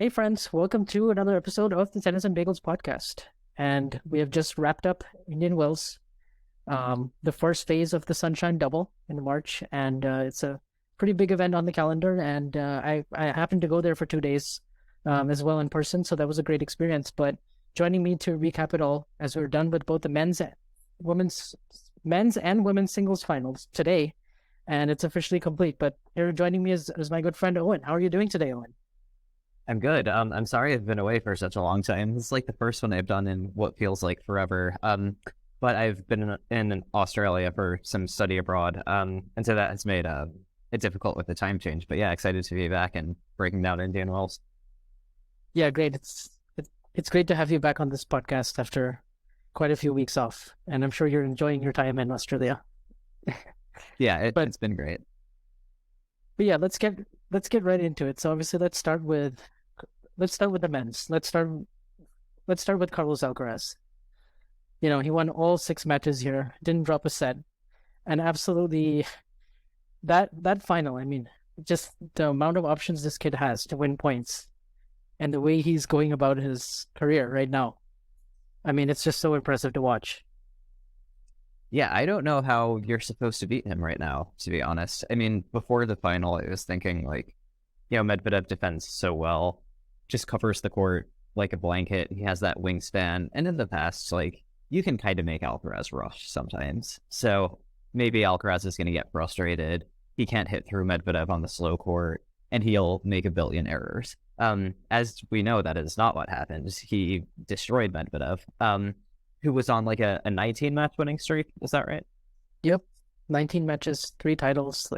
Hey friends, welcome to another episode of the Tennis and Bagels podcast. And we have just wrapped up Indian Wells, the first phase of the Sunshine Double in March, and it's a pretty big event on the calendar. And I happened to go there for 2 days as well in person, so that was a great experience. But joining me to recap it all, as we're done with both the men's and women's singles finals today, and it's officially complete. But here joining me is my good friend Owen. How are you doing today, Owen? I'm good. I'm sorry I've been away for such a long time. This is like the first one I've done in what feels like forever. But I've been in Australia for some study abroad. And so that has made it difficult with the time change. But yeah, excited to be back and breaking down Indian Wells. Yeah, great. It's great to have you back on this podcast after quite a few weeks off, and I'm sure you're enjoying your time in Australia. Yeah, But it's been great. but yeah, let's get right into it. So obviously, let's start with the men's. Let's start with Carlos Alcaraz. He won all 6 matches here, didn't drop a set, and absolutely that final. I mean, just the amount of options this kid has to win points, and the way he's going about his career right now. I mean, it's just so impressive to watch. Yeah, I don't know how you're supposed to beat him right now, to be honest. I mean, before the final, I was thinking like, Medvedev defends so well, just covers the court like a blanket. He has that wingspan. And in the past, like, you can kind of make Alcaraz rush sometimes. So maybe Alcaraz is going to get frustrated. He can't hit through Medvedev on the slow court, and he'll make a billion errors. As we know, that is not what happened. He destroyed Medvedev, who was on like a 19 match winning streak. Is that right? Yep, 19 matches, 3 titles,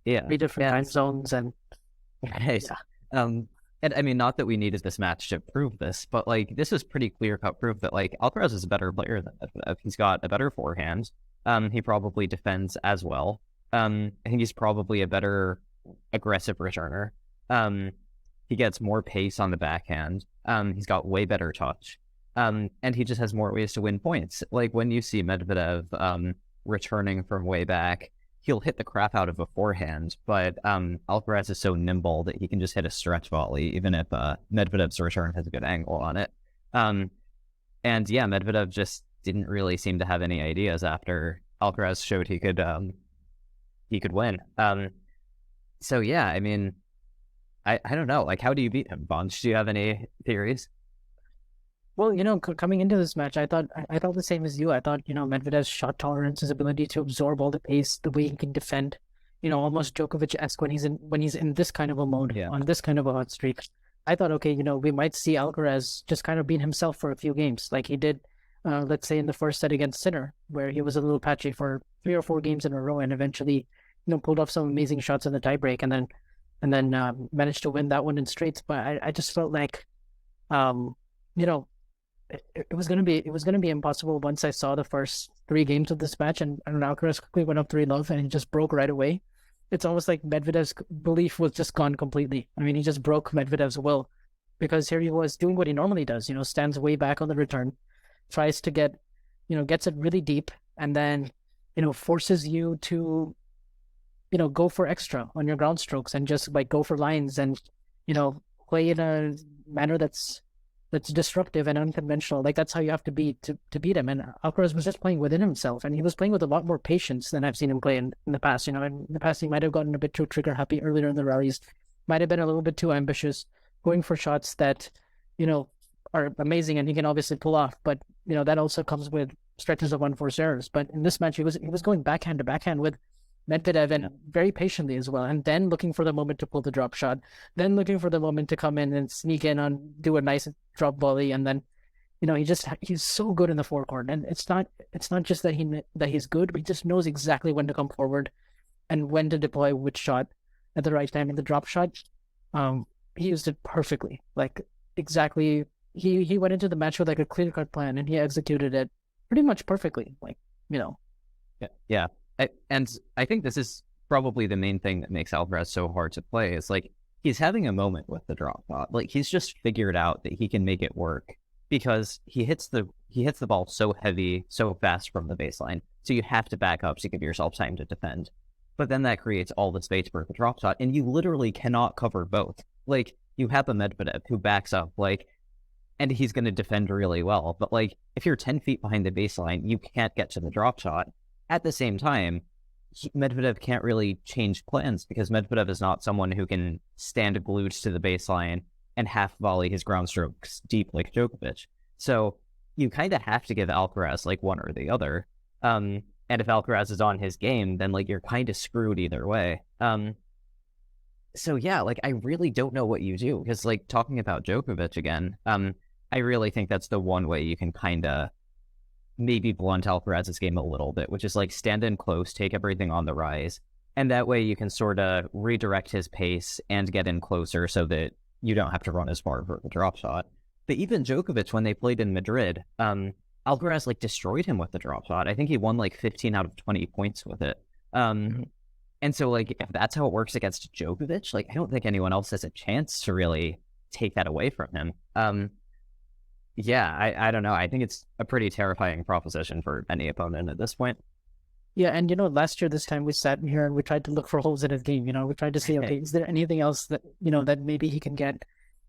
Yeah. 3 different Yeah. time zones, and Right. yeah, And I mean, not that we needed this match to prove this, but like this was pretty clear cut proof that like Alcaraz is a better player than Medvedev. He's got a better forehand. He probably defends as well. I think he's probably a better aggressive returner. Um, he gets more pace on the backhand. He's got way better touch. And he just has more ways to win points. Like when you see Medvedev returning from way back, he'll hit the crap out of a forehand, but Alcaraz is so nimble that he can just hit a stretch volley, even if Medvedev's return has a good angle on it. Um, and yeah, Medvedev just didn't really seem to have any ideas after Alcaraz showed he could win. So yeah, I mean, I don't know. Like, how do you beat him, Bunch? Do you have any theories? well, coming into this match, I thought the same as you. I thought, Medvedev's shot tolerance, his ability to absorb all the pace, the way he can defend, almost Djokovic-esque when he's in this kind of a mode, Yeah. on this kind of a hot streak. I thought, okay, we might see Alcaraz just kind of being himself for a few games, like he did, let's say in the first set against Sinner, where he was a little patchy for 3 or 4 games in a row, and eventually, pulled off some amazing shots in the tiebreak, and then managed to win that one in straights. But I just felt like, um, you know it was gonna be impossible once I saw the first 3 games of this match, and Alcaraz quickly went up 3-love and he just broke right away. It's almost like Medvedev's belief was just gone completely. I mean, he just broke Medvedev's will, because here he was doing what he normally does. Stands way back on the return, tries to gets it really deep, and then forces you to go for extra on your ground strokes and just like go for lines and you know play in a manner that's disruptive and unconventional. Like that's how you have to be to beat him. And Alcaraz was just playing within himself, and he was playing with a lot more patience than I've seen him play in the past. In the past, he might have gotten a bit too trigger happy earlier in the rallies, might have been a little bit too ambitious, going for shots that you know are amazing and he can obviously pull off. But that also comes with stretches of unforced errors. But in this match, he was going backhand to backhand with Medvedev, and very patiently as well, and then looking for the moment to pull the drop shot, then looking for the moment to come in and sneak in on do a nice drop volley, and then he's so good in the forecourt. And it's not just that he's good, but he just knows exactly when to come forward and when to deploy which shot at the right time. And the drop shot, he used it perfectly, like exactly. He went into the match with like a clear cut plan, and he executed it pretty much perfectly. Yeah. Yeah. And I think this is probably the main thing that makes Alcaraz so hard to play is like he's having a moment with the drop shot. Like he's just figured out that he can make it work because he hits the ball so heavy, so fast from the baseline. So you have to back up to give yourself time to defend. But then that creates all the space for the drop shot, and you literally cannot cover both. Like you have a Medvedev who backs up, like, and he's going to defend really well. But like, if you're 10 feet behind the baseline, you can't get to the drop shot. At the same time, Medvedev can't really change plans because Medvedev is not someone who can stand glued to the baseline and half volley his ground strokes deep like Djokovic. So you kind of have to give Alcaraz like one or the other. And if Alcaraz is on his game, then like you're kind of screwed either way. So yeah, like I really don't know what you do because like talking about Djokovic again, I really think that's the one way you can kind of maybe blunt Alcaraz's game a little bit, which is like stand in close, take everything on the rise, and that way you can sort of redirect his pace and get in closer so that you don't have to run as far for the drop shot. But even Djokovic, when they played in Madrid, Alcaraz like destroyed him with the drop shot. I think he won like 15 out of 20 points with it. And so like if that's how it works against Djokovic, like I don't think anyone else has a chance to really take that away from him. Yeah, I don't know. I think it's a pretty terrifying proposition for any opponent at this point. Yeah, and last year this time we sat here and we tried to look for holes in his game. We tried to see, okay, is there anything else that that maybe he can get?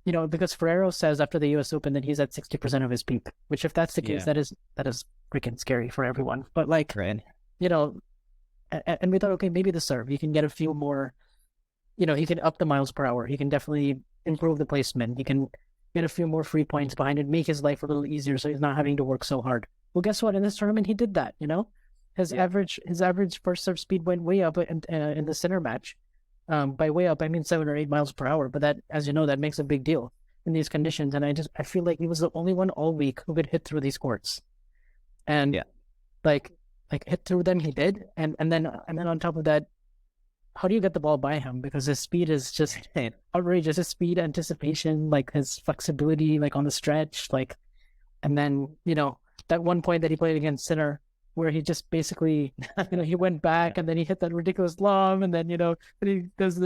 Because Ferrero says after the U.S. Open that he's at 60% of his peak. Which, if that's the case, that is freaking scary for everyone. But like, right. And we thought, okay, maybe the serve. He can get a few more. He can up the miles per hour. He can definitely improve the placement. He can get a few more free points behind it, make his life a little easier, so he's not having to work so hard. Well, guess what? In this tournament, he did that. His average first serve speed went way up in the Sinner match. By way up, I mean 7 or 8 miles per hour. But that, as you know, that makes a big deal in these conditions. And I feel like he was the only one all week who could hit through these courts. And like hit through them, he did. And then on top of that, how do you get the ball by him? Because his speed is just outrageous. His speed, anticipation, like his flexibility, like on the stretch, like, and then that one point that he played against Sinner, where he just basically, he went back and then he hit that ridiculous lob, and then he does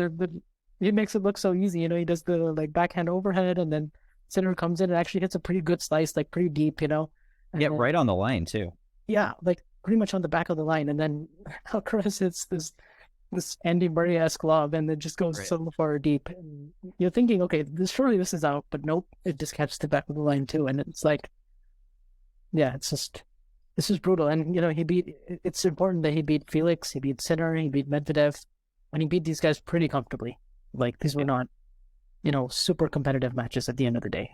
he makes it look so easy. He does the like backhand overhead, and then Sinner comes in and actually hits a pretty good slice, like pretty deep, and then, right on the line too. Yeah, like pretty much on the back of the line, and then Alcaraz hits this Andy Murray-esque lob, and it just goes so far deep. And you're thinking, okay, surely this is out, but nope, it just catches the back of the line too, and it's like, yeah, it's just, this is brutal. And it's important that he beat Felix, he beat Sinner, he beat Medvedev, and he beat these guys pretty comfortably. Like, these were not, super competitive matches at the end of the day.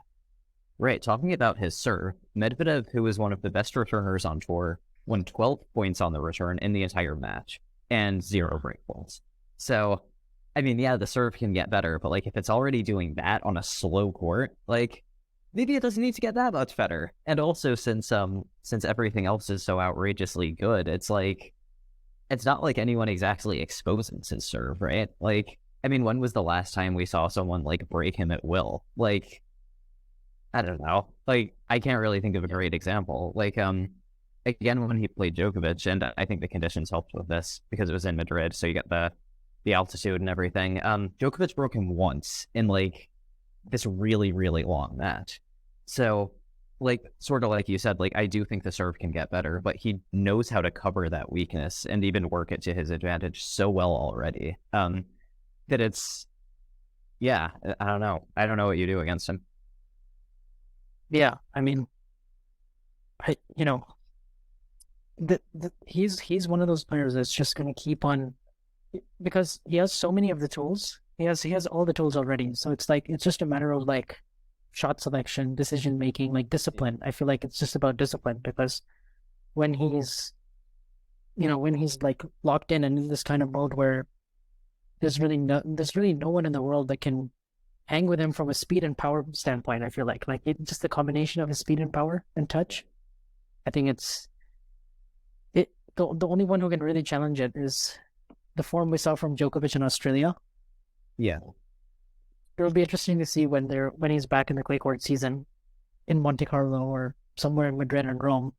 Right. Talking about his serve, Medvedev, who is one of the best returners on tour, won 12 points on the return in the entire match and 0 break points. So, I mean, yeah, the serve can get better, but like if it's already doing that on a slow court, like maybe it doesn't need to get that much better. And also, since everything else is so outrageously good, it's like it's not like anyone exactly exposes his serve, right? Like, I mean, when was the last time we saw someone like break him at will? Like, I don't know. Like, I can't really think of a great example. Like, again, when he played Djokovic, and I think the conditions helped with this because it was in Madrid, so you get the altitude and everything. Djokovic broke him once in like this really, really long match. So, like, sort of like you said, like I do think the serve can get better, but he knows how to cover that weakness and even work it to his advantage so well already. That it's, yeah, I don't know. I don't know what you do against him. Yeah, I mean, he's one of those players that's just going to keep on, because he has so many of the tools. He has all the tools already. So it's like, it's just a matter of like shot selection, decision making, like discipline. I feel like it's just about discipline, because when he's like locked in and in this kind of mode where there's really no one in the world that can hang with him from a speed and power standpoint. I feel like just the combination of his speed and power and touch. I think the only one who can really challenge it is the form we saw from Djokovic in Australia. Yeah. It'll be interesting to see when he's back in the clay court season in Monte Carlo or somewhere in Madrid and Rome.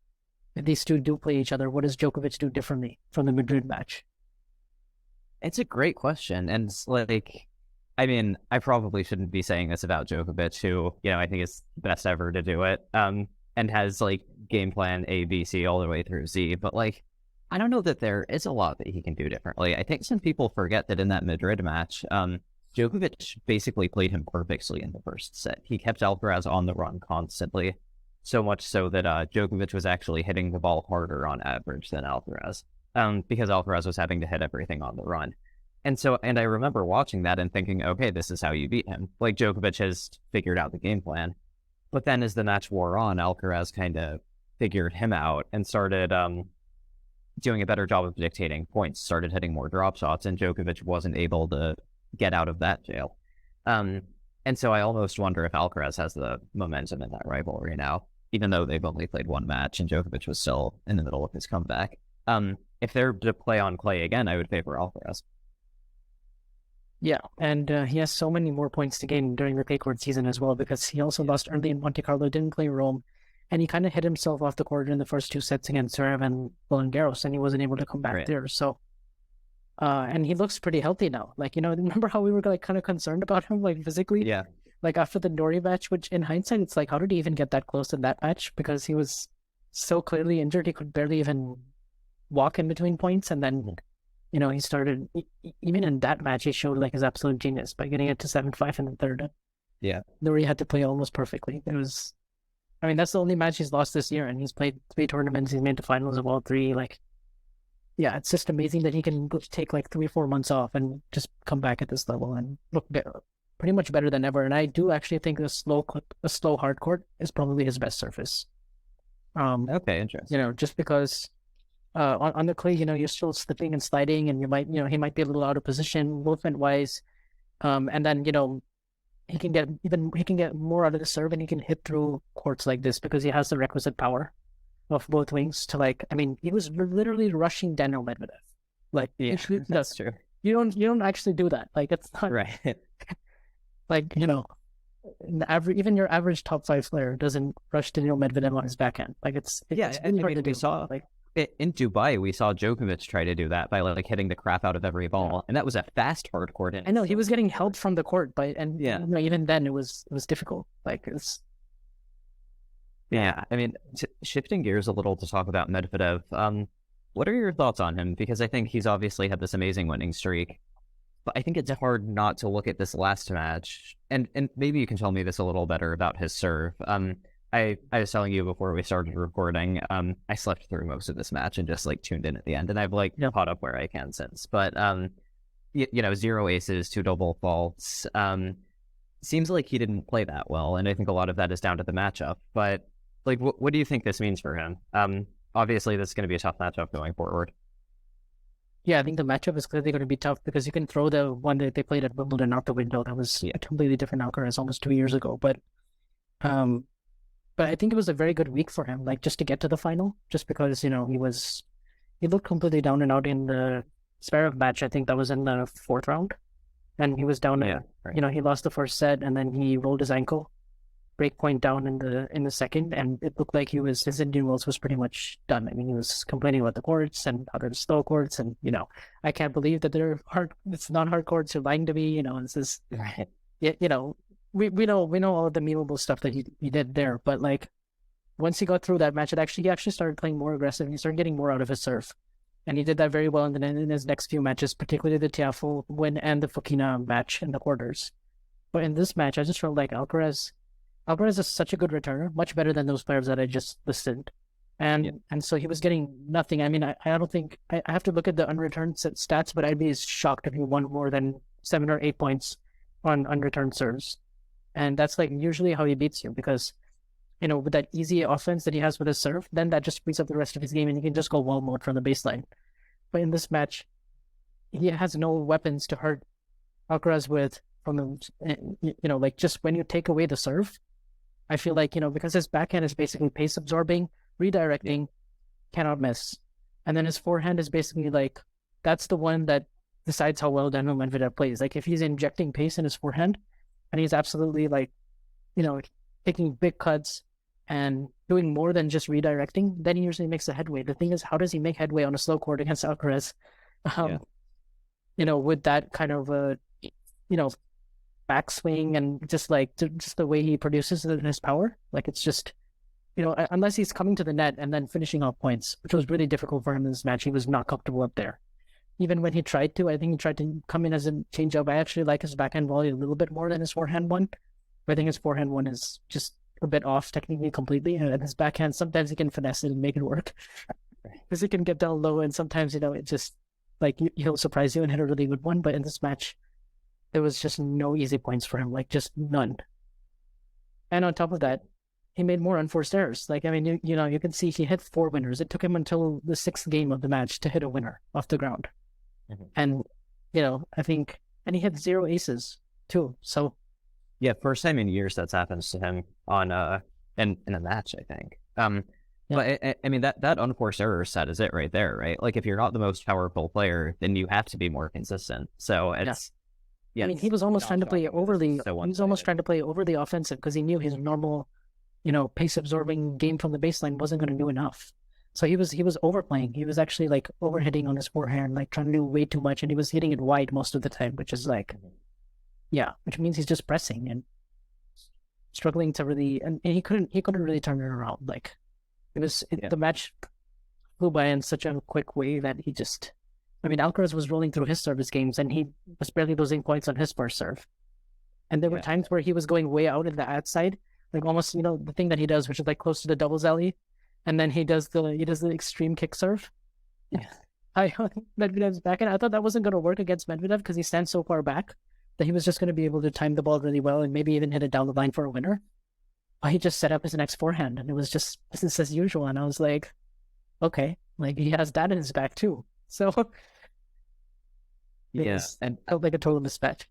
If these two do play each other, what does Djokovic do differently from the Madrid match? It's a great question. And like, I mean, I probably shouldn't be saying this about Djokovic, who, I think is best ever to do it, and has like game plan A, B, C all the way through Z. But like, I don't know that there is a lot that he can do differently. I think some people forget that in that Madrid match, Djokovic basically played him perfectly in the first set. He kept Alcaraz on the run constantly, so much so that Djokovic was actually hitting the ball harder on average than Alcaraz, because Alcaraz was having to hit everything on the run. And I remember watching that and thinking, okay, this is how you beat him. Like, Djokovic has figured out the game plan. But then as the match wore on, Alcaraz kind of figured him out and started doing a better job of dictating points, started hitting more drop shots, and Djokovic wasn't able to get out of that jail. And so I almost wonder if Alcaraz has the momentum in that rivalry now, even though they've only played one match and Djokovic was still in the middle of his comeback. If they're to play on clay again, I would favor Alcaraz. Yeah, and he has so many more points to gain during the clay court season as well, because he also lost early in Monte Carlo, didn't play Rome, and he kind of hit himself off the court in the first two sets against Zverev and Roland Garros, and he wasn't able to come back there. So, and he looks pretty healthy now. Like, remember how we were like kind of concerned about him, like physically? Yeah. Like after the Norrie match, which in hindsight, it's like, how did he even get that close in that match? Because he was so clearly injured, he could barely even walk in between points, and then he started, even in that match, he showed like his absolute genius by getting it to 7-5 in the third. Yeah. Norrie had to play almost perfectly. That's the only match he's lost this year, and he's played 3 tournaments. He's made the finals of all 3. Like, yeah, it's just amazing that he can take like 3-4 months off and just come back at this level and look pretty much better than ever. And I do actually think a slow hard court is probably his best surface. Okay, interesting. Just because on the clay, you're still slipping and sliding, and you might, he might be a little out of position movement wise, and then he can get more out of the serve, and he can hit through courts like this because he has the requisite power of both wings to he was literally rushing Daniil Medvedev. Like, yeah, that's true. You don't actually do that. Like, it's not right. Like, even your average top 5 player doesn't rush Daniil Medvedev on his backhand. Like, it's really hard to do. We saw in Dubai, we saw Djokovic try to do that by hitting the crap out of every ball, and that was a fast hard court. I know he was getting help from the court, even then it was difficult. Like, it's shifting gears a little to talk about Medvedev. What are your thoughts on him? Because I think he's obviously had this amazing winning streak, but I think it's hard not to look at this last match, and maybe you can tell me this a little better about his serve. I was telling you before we started recording, I slept through most of this match and just tuned in at the end, and I've caught up where I can since. But 0 aces, 2 double faults. Seems like he didn't play that well, and I think a lot of that is down to the matchup. But what do you think this means for him? Obviously, this is going to be a tough matchup going forward. Yeah, I think the matchup is clearly going to be tough because you can throw the one that they played at Wimbledon out the window. That was a completely different Alcaraz almost 2 years ago. But I think it was a very good week for him, just to get to the final, just because, he looked completely down and out in the Zverev match. I think that was in the 4th round, and he was down. He lost the first set, and then he rolled his ankle, break point down in the second, and it looked like his Indian Wells was pretty much done. I mean, he was complaining about the courts and how they're slow courts, and I can't believe that they're hard. It's not hard courts. You're lying to me. This is right. We know all of the memeable stuff that he did there, but once he got through that match, he actually started playing more aggressive. He started getting more out of his serve, and he did that very well in his next few matches, particularly the Tiafoe win and the Fokina match in the quarters. But in this match, I just felt like Alcaraz is such a good returner, much better than those players that I just listed, and so he was getting nothing. I mean, I don't think I have to look at the unreturned stats, but I'd be shocked if he won more than 7 or 8 points on unreturned serves. And that's usually how he beats you, because, with that easy offense that he has with his serve, then that just frees up the rest of his game and he can just go wall mode from the baseline. But in this match, he has no weapons to hurt Alcaraz with from the, just when you take away the serve, I feel because his backhand is basically pace absorbing, redirecting, cannot miss. And then his forehand is basically that's the one that decides how well Daniil Medvedev plays. If he's injecting pace in his forehand, and he's absolutely taking big cuts and doing more than just redirecting, then he usually makes a headway. The thing is, how does he make headway on a slow court against Alcaraz? With that kind of backswing and just the way he produces his power. It's just, unless he's coming to the net and then finishing off points, which was really difficult for him in this match. He was not comfortable up there. even when he tried to, I think he tried to come in as a changeup. I actually like his backhand volley a little bit more than his forehand one. But I think his forehand one is just a bit off technically completely. And his backhand, sometimes he can finesse it and make it work. Because he can get down low, and sometimes, it just, like, he'll surprise you and hit a really good one. But in this match, there was just no easy points for him, like, just none. And on top of that, he made more unforced errors. Like, I mean, you can see he hit 4 winners. It took him until the 6th game of the match to hit a winner off the ground. Mm-hmm. And, I think, and he hit 0 aces too. So, yeah, first time in years that's happened to him on in a match, I think. But I mean that unforced error set is it right there, right? Like if you're not the most powerful player, then you have to be more consistent. So it's I mean, he was almost trying to play overly. He was almost trying to play overly offensive because he knew his normal, pace absorbing game from the baseline wasn't going to do enough. So he was overplaying. He was actually like overhitting on his forehand, like trying to do way too much, and he was hitting it wide most of the time, which is like, which means he's just pressing and struggling to really, and he couldn't really turn it around. Like the match flew by in such a quick way that he just. I mean, Alcaraz was rolling through his service games, and he was barely losing points on his first serve. And there were times where he was going way out in the outside, like almost, the thing that he does, which is like close to the doubles alley, and then he does the extreme kick serve. Yeah, Medvedev's back, and I thought that wasn't going to work against Medvedev because he stands so far back that he was just going to be able to time the ball really well and maybe even hit it down the line for a winner. But he just set up his next forehand, and it was just business as usual. And I was like, okay, like he has that in his back too. So. And felt like a total mismatch.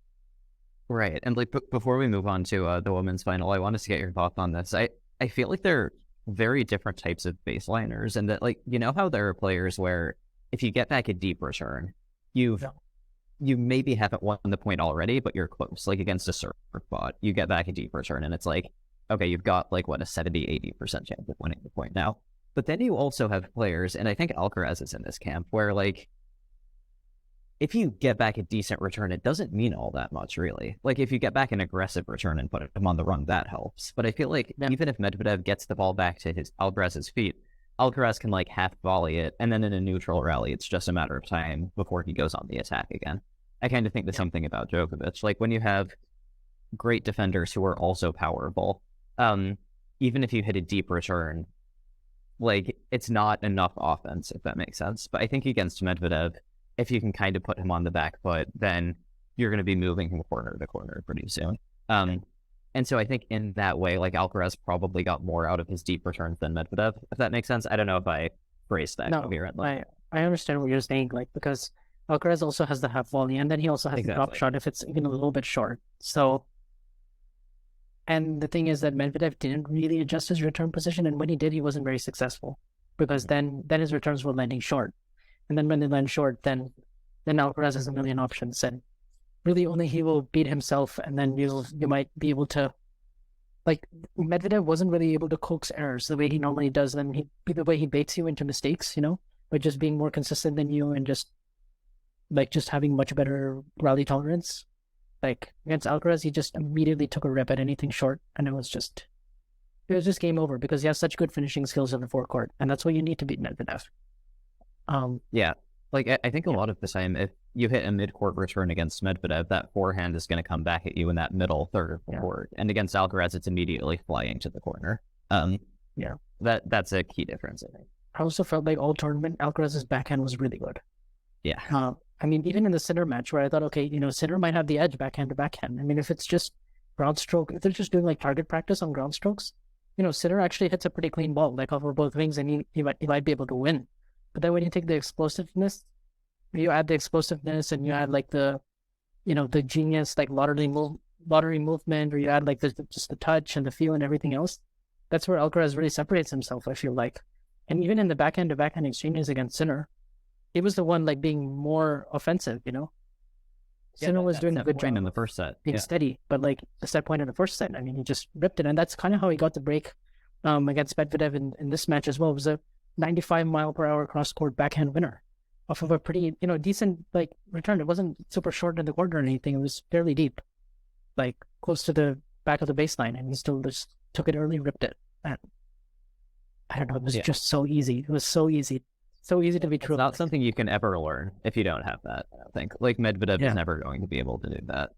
Right. And like before we move on to the women's final, I wanted to get your thoughts on this. I feel like they're very different types of baseliners, and that, like, how there are players where if you get back a deep return, you maybe haven't won the point already, but you're close. Like against a serve bot, you get back a deep return, and it's like, okay, you've got like what, a 70-80% chance of winning the point now. But then you also have players, and I think Alcaraz is in this camp, where like, if you get back a decent return, it doesn't mean all that much, really. Like, if you get back an aggressive return and put him on the run, that helps. But I feel like even if Medvedev gets the ball back to Alcaraz's feet, Alcaraz can, like, half volley it, and then in a neutral rally, it's just a matter of time before he goes on the attack again. I kind of think the same thing about Djokovic. Like, when you have great defenders who are also powerful, even if you hit a deep return, like, it's not enough offense, if that makes sense. But I think against Medvedev, if you can kind of put him on the back foot, then you're going to be moving from corner to corner pretty soon. And so I think in that way, like, Alcaraz probably got more out of his deep returns than Medvedev, if that makes sense. I don't know if I phrased that coherently. I understand what you're saying, like, because Alcaraz also has the half volley, and then he also has the drop shot if it's even a little bit short. So, and the thing is that Medvedev didn't really adjust his return position, and when he did, he wasn't very successful, because then his returns were landing short. And then when they land short, then Alcaraz has a million options, and really only he will beat himself, and then you might be able to, like, Medvedev wasn't really able to coax errors the way he normally does, and the way he baits you into mistakes, by just being more consistent than you and just having much better rally tolerance. Like, against Alcaraz, he just immediately took a rip at anything short, and it was just game over, because he has such good finishing skills in the forecourt, and that's what you need to beat Medvedev. Like, I think a lot of the time, if you hit a mid-court return against Medvedev, that forehand is going to come back at you in that middle third of the court. And against Alcaraz, it's immediately flying to the corner. That's a key difference, I think. I also felt like all tournament, Alcaraz's backhand was really good. Yeah. I mean, even in the Sinner match, where I thought, okay, Sinner might have the edge backhand to backhand. I mean, if it's just ground stroke, if they're just doing like target practice on ground strokes, Sinner actually hits a pretty clean ball, like over both wings, and he might be able to win. But then when you take the explosiveness, you add the explosiveness, and you add like the genius, like lottery movement, or you add like just the touch and the feel and everything else. That's where Alcaraz really separates himself, I feel like. And even in the backhand to backhand exchanges against Sinner, he was the one like being more offensive, Sinner was doing a good job in the first set, being steady, but like the set point in the first set, I mean, he just ripped it, and that's kind of how he got the break against Medvedev in this match as well. It was a 95-mile-per-hour cross-court backhand winner off of a pretty, decent, like, return. It wasn't super short in the court or anything. It was fairly deep, like, close to the back of the baseline, and he still just took it early, ripped it. And I don't know, it was just so easy. It was so easy so easy to be It's true. not something you can ever learn if you don't have that. I don't think. Like Medvedev is Yeah, never going to be able to do that.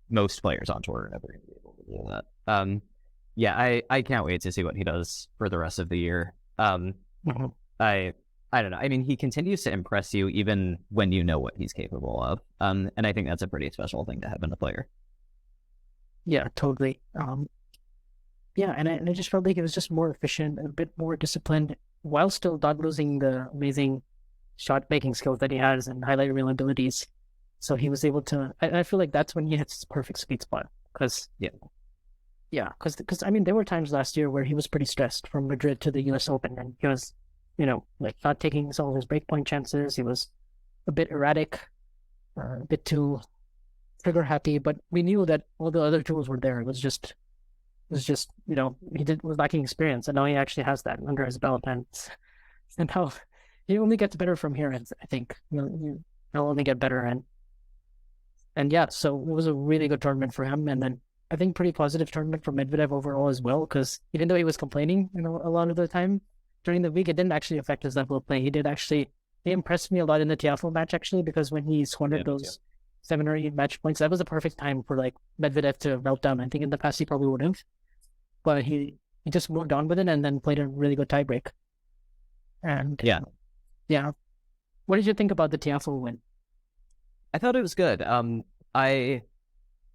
Most players on tour are never going to be able to do that. Yeah, I can't wait to see what he does for the rest of the year. hmm I I don't know. I mean, he continues to impress you even when you know what he's capable of. And I think that's a pretty special thing to have in a player. yeah, totally. Yeah, and I just felt like it was just more efficient, a bit more disciplined, while still not losing the amazing shot making skills that he has and highlight reel abilities. So he was able to. I feel like that's when he hits his perfect sweet spot. Because Yeah, yeah, because I mean, there were times last year where he was pretty stressed from Madrid to the U.S. Open, and he was, like not taking some of his breakpoint chances. He was a bit erratic, a bit too trigger happy. But we knew that all the other tools were there. It was just he was lacking experience, and now he actually has that under his belt, and now he only gets better from here. I think he'll only get better, and yeah, so it was a really good tournament for him, and then I think pretty positive tournament for Medvedev overall as well, because even though he was complaining, a lot of the time during the week, it didn't actually affect his level of play. He impressed me a lot in the Tiafoe match actually, because when he squandered yeah, those 7 or 8 match points, that was a perfect time for like Medvedev to melt down. I think in the past he probably would have, but he just moved on with it and then played a really good tiebreak. And yeah. yeah, what did you think about the Tiafoe win? I thought it was good. I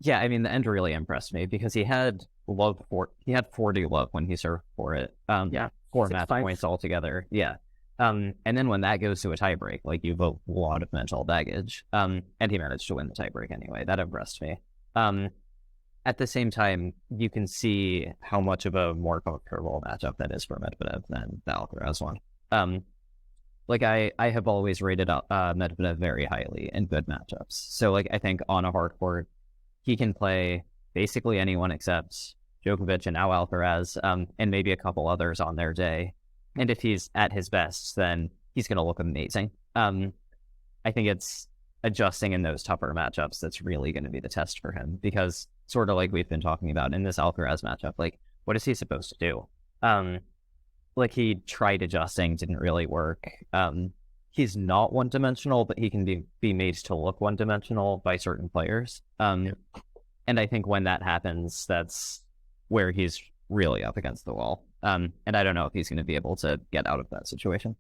Yeah, I mean the end really impressed me because he had 40 love when he served for it. Yeah, Four six match five. points altogether. Yeah. And then when that goes to a tiebreak, like you've a lot of mental baggage. And he managed to win the tiebreak anyway. That impressed me. At the same time, you can see how much of a more comfortable matchup that is for Medvedev than the Alcaraz one. Um, like I have always rated Medvedev very highly in good matchups. So like I think on a hard court, he can play basically anyone except Djokovic and now Alcaraz, and maybe a couple others on their day. And if he's at his best, then he's going to look amazing. I think it's adjusting in those tougher matchups that's really going to be the test for him, because sort of like we've been talking about in this Alcaraz matchup, like what is he supposed to do? Like he tried adjusting, didn't really work. He's not one dimensional, but he can be made to look one dimensional by certain players. And I think when that happens, that's where he's really up against the wall. And I don't know if he's going to be able to get out of that situation.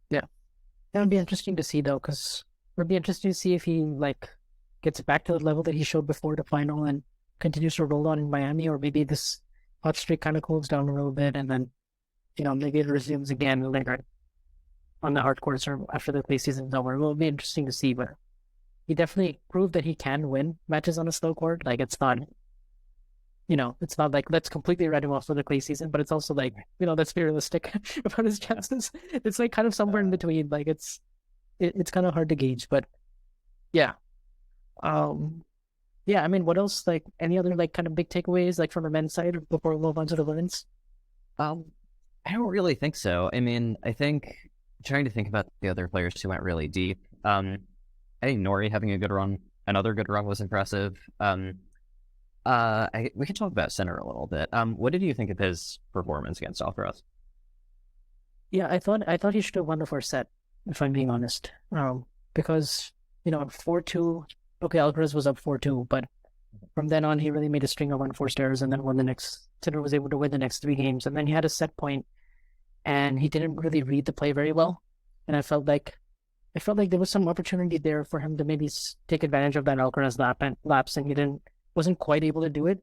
Yeah, that would be interesting to see though, because it would be interesting to see if he like gets back to the level that he showed before the final and continues to roll on in Miami, or maybe this hot streak kind of cools down a little bit, and then maybe it resumes again later on the hard courts or after the clay season's over. It will be interesting to see, but he definitely proved that he can win matches on a slow court. Like it's not like let's completely write him off for the clay season, but it's also like, let's be realistic about his chances. It's like kind of somewhere in between. Like it's kind of hard to gauge, but yeah. Yeah, I mean, what else, like any other like kind of big takeaways like from the men's side before we move on to the women's? Um, I don't really think so. I mean, I think trying to think about the other players who went really deep. I think Nori having another good run was impressive. We can talk about Sinner a little bit. What did you think of his performance against Alcaraz? Yeah, I thought he should have won the first set, if I'm being honest. Because 4-2, okay, Alcaraz was up 4-2, but from then on he really made a string of unforced errors and then won the next. Sinner was able to win the next 3 games, and then he had a set point, and he didn't really read the play very well, and I felt like there was some opportunity there for him to maybe take advantage of that Alcaraz lapse, and he wasn't quite able to do it.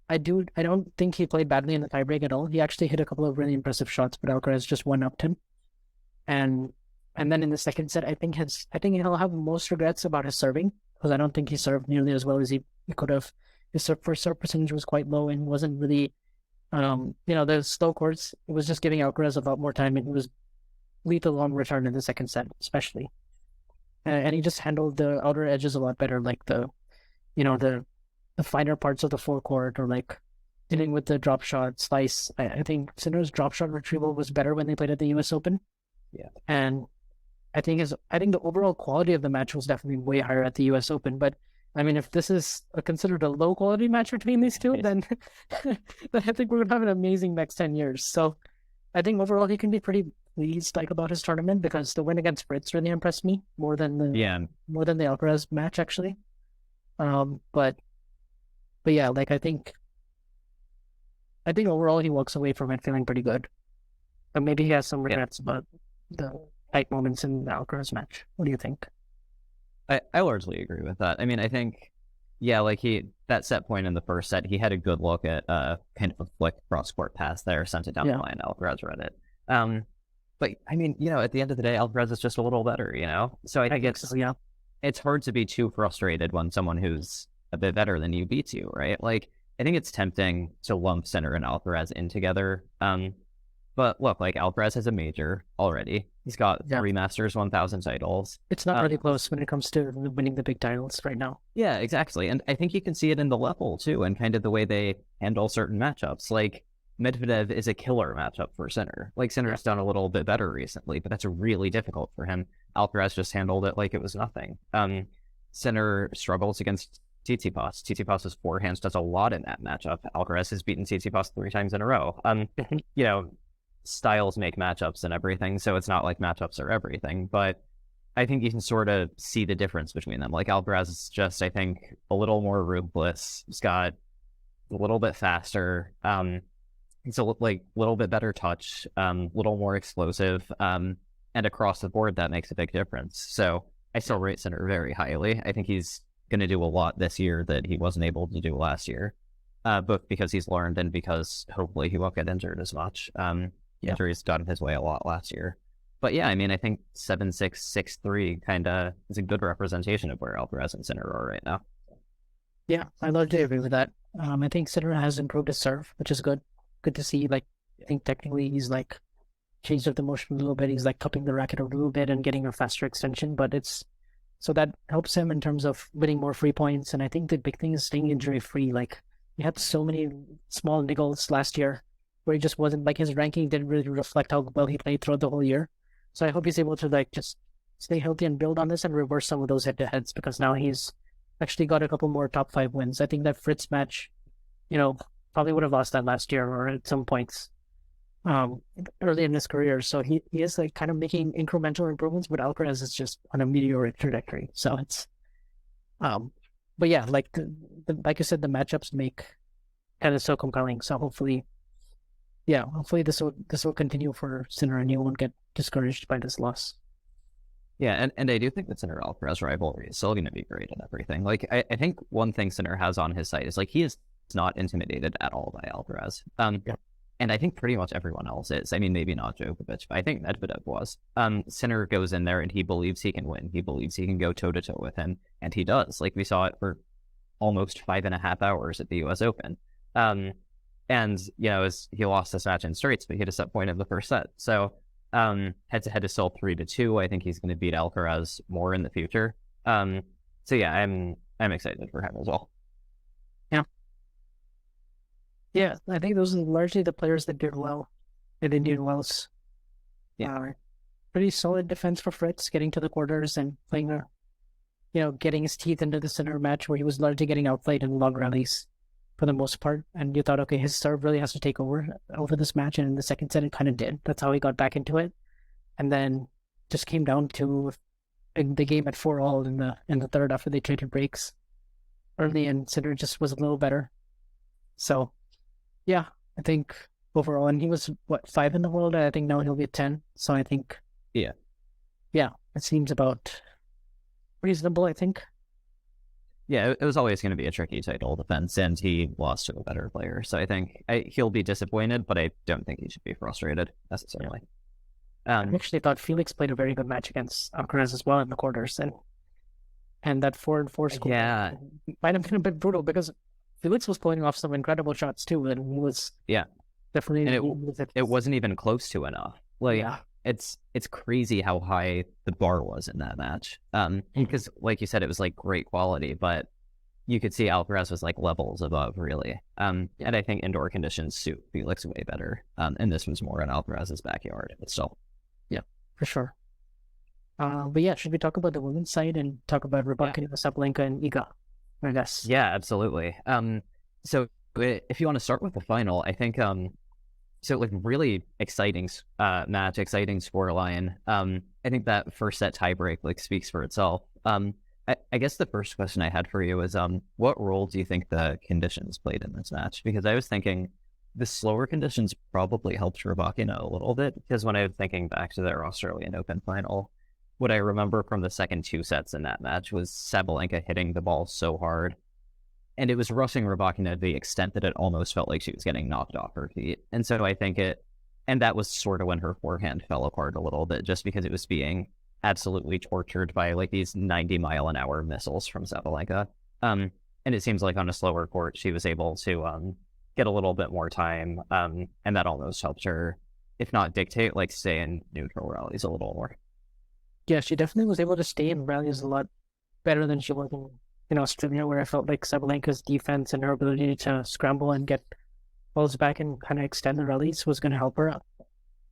I don't think he played badly in the tiebreak at all. He actually hit a couple of really impressive shots, but Alcaraz just one-upped him. And then in the second set, I think he'll have most regrets about his serving, because I don't think he served nearly as well as he could have. His first serve percentage was quite low and wasn't really, the slow courts. It was just giving Alcaraz a lot more time, and he was lethal on return in the second set, especially. And he just handled the outer edges a lot better, like the finer parts of the forecourt, or like dealing with the drop shot slice. I think Sinner's drop shot retrieval was better when they played at the U.S. Open. Yeah. And I think the overall quality of the match was definitely way higher at the U.S. Open. But I mean, if this is considered a low quality match between these two, then I think we're gonna have an amazing next 10 years. So I think overall he can be pretty pleased like about his tournament because the win against Fritz really impressed me Yeah, more than the Alcaraz match actually. But yeah, like I think overall he walks away from it feeling pretty good. But maybe he has some yeah. regrets about the tight moments in the Alcaraz match. What do you think? I largely agree with that. I mean, I think, yeah, like that set point in the first set, he had a good look at kind of a flick cross court pass there, sent it down the Yeah, line. Alcaraz read it. But I mean, at the end of the day, Alcaraz is just a little better, So I I think think so. Yeah, it's hard to be too frustrated when someone who's a bit better than you beats you, right? Like, I think it's tempting to lump Sinner and Alcaraz in together. But look, like Alcaraz has a major already. He's got yeah. 3 Masters 1000 titles. It's not really close when it comes to winning the big titles right now. Yeah, exactly. And I think you can see it in the level too, and kind of the way they handle certain matchups. Like Medvedev is a killer matchup for Sinner. Like Yeah, Sinner's done a little bit better recently, but that's really difficult for him. Alcaraz just handled it like it was nothing. Sinner struggles against Tsitsipas. Tsitsipas's forehands does a lot in that matchup. Alcaraz has beaten Tsitsipas 3 times in a row. You know, styles make matchups and everything, so it's not like matchups are everything, but I think you can sort of see the difference between them. Like Alcaraz is just, I think, a little more ruthless. He's got a little bit faster. He's a little bit better touch, little more explosive, and across the board that makes a big difference. So I still rate Sinner very highly. I think he's going to do a lot this year that he wasn't able to do last year, both because he's learned and because hopefully he won't get injured as much. yeah, Injuries got in his way a lot last year. But yeah, I mean, I think 7-6, 6-3 kind of is a good representation of where Alcaraz and Sinner are right now. yeah. I largely agree with that. I think Sinner has improved his serve, which is good. Good to see. Like, I think technically he's like changed up the motion a little bit. He's like cupping the racket a little bit and getting a faster extension, but it's so that helps him in terms of winning more free points. And I think the big thing is staying injury free. Like, he had so many small niggles last year where he just wasn't like his ranking didn't really reflect how well he played throughout the whole year. So I hope he's able to like just stay healthy and build on this and reverse some of those head to heads because now he's actually got a couple more top five wins. I think that Fritz match, you know, probably would have lost that last year or at some points um early in his career. So he is like kind of making incremental improvements, but Alcaraz is just on a meteoric trajectory. So it's um but yeah, like like you said, the matchups make kind of so compelling. So hopefully hopefully this will continue for Sinner and he won't get discouraged by this loss. Yeah, and I do think the Sinner Alcaraz rivalry is still going to be great and everything. Like, I think one thing Sinner has on his side is like he is not intimidated at all by Alcaraz. Yeah. And I think pretty much everyone else is. I mean, maybe not Djokovic, but I think Medvedev was. Sinner goes in there and he believes he can win. He believes he can go toe to toe with him, and he does. Like we saw it for almost 5.5 hours at the U.S. Open. And as he lost this match in straights, but he hit a set point in the first set. So head to head is still 3-2. I think he's going to beat Alcaraz more in the future. So yeah, I'm excited for him as well. Yeah. Yeah, I think those are largely the players that did well in Indian Wells. Yeah. Pretty solid defense for Fritz, getting to the quarters and playing getting his teeth into the center match where he was largely getting outplayed in long rallies for the most part. And you thought, okay, his serve really has to take over this match. And in the second set, it kind of did. That's how he got back into it. And then just came down to the game at 4-all in the third after they traded breaks early, and Sinner just was a little better. So, yeah, I think overall, and he was, 5 in the world? I think now he'll be at 10. So I think, Yeah. It seems about reasonable, I think. Yeah, it was always going to be a tricky title defense, and he lost to a better player. So I think he'll be disappointed, but I don't think he should be frustrated necessarily. I actually thought Felix played a very good match against Alcaraz as well in the quarters, and that 4-4 score might have been a bit brutal because Felix was pulling off some incredible shots too, and he was definitely. And it wasn't even close to enough. It's crazy how high the bar was in that match. Because like you said, it was like great quality, but you could see Alcaraz was like levels above, really. And I think indoor conditions suit Felix way better. And this was more in Alcaraz's backyard, but still. Yeah, for sure. But yeah, should we talk about the women's side and talk about Rybakina, Sabalenka, and Iga? I guess. Yeah, absolutely. So if you want to start with the final, I think So like really exciting match, exciting scoreline. I think that first set tiebreak like speaks for itself. I guess the first question I had for you is what role do you think the conditions played in this match? Because I was thinking the slower conditions probably helped Rybakina a little bit, because when I was thinking back to their Australian Open final, what I remember from the second two sets in that match was Sabalenka hitting the ball so hard, and it was rushing Rybakina to the extent that it almost felt like she was getting knocked off her feet. And so I think and that was sort of when her forehand fell apart a little bit, just because it was being absolutely tortured by like these 90-mile-an-hour missiles from Sabalenka. And it seems like on a slower court, she was able to get a little bit more time, and that almost helped her, if not dictate, like stay in neutral rallies a little more. Yeah, she definitely was able to stay in rallies a lot better than she was in Australia, where I felt like Sabalenka's defense and her ability to scramble and get balls back and kind of extend the rallies was going to help her.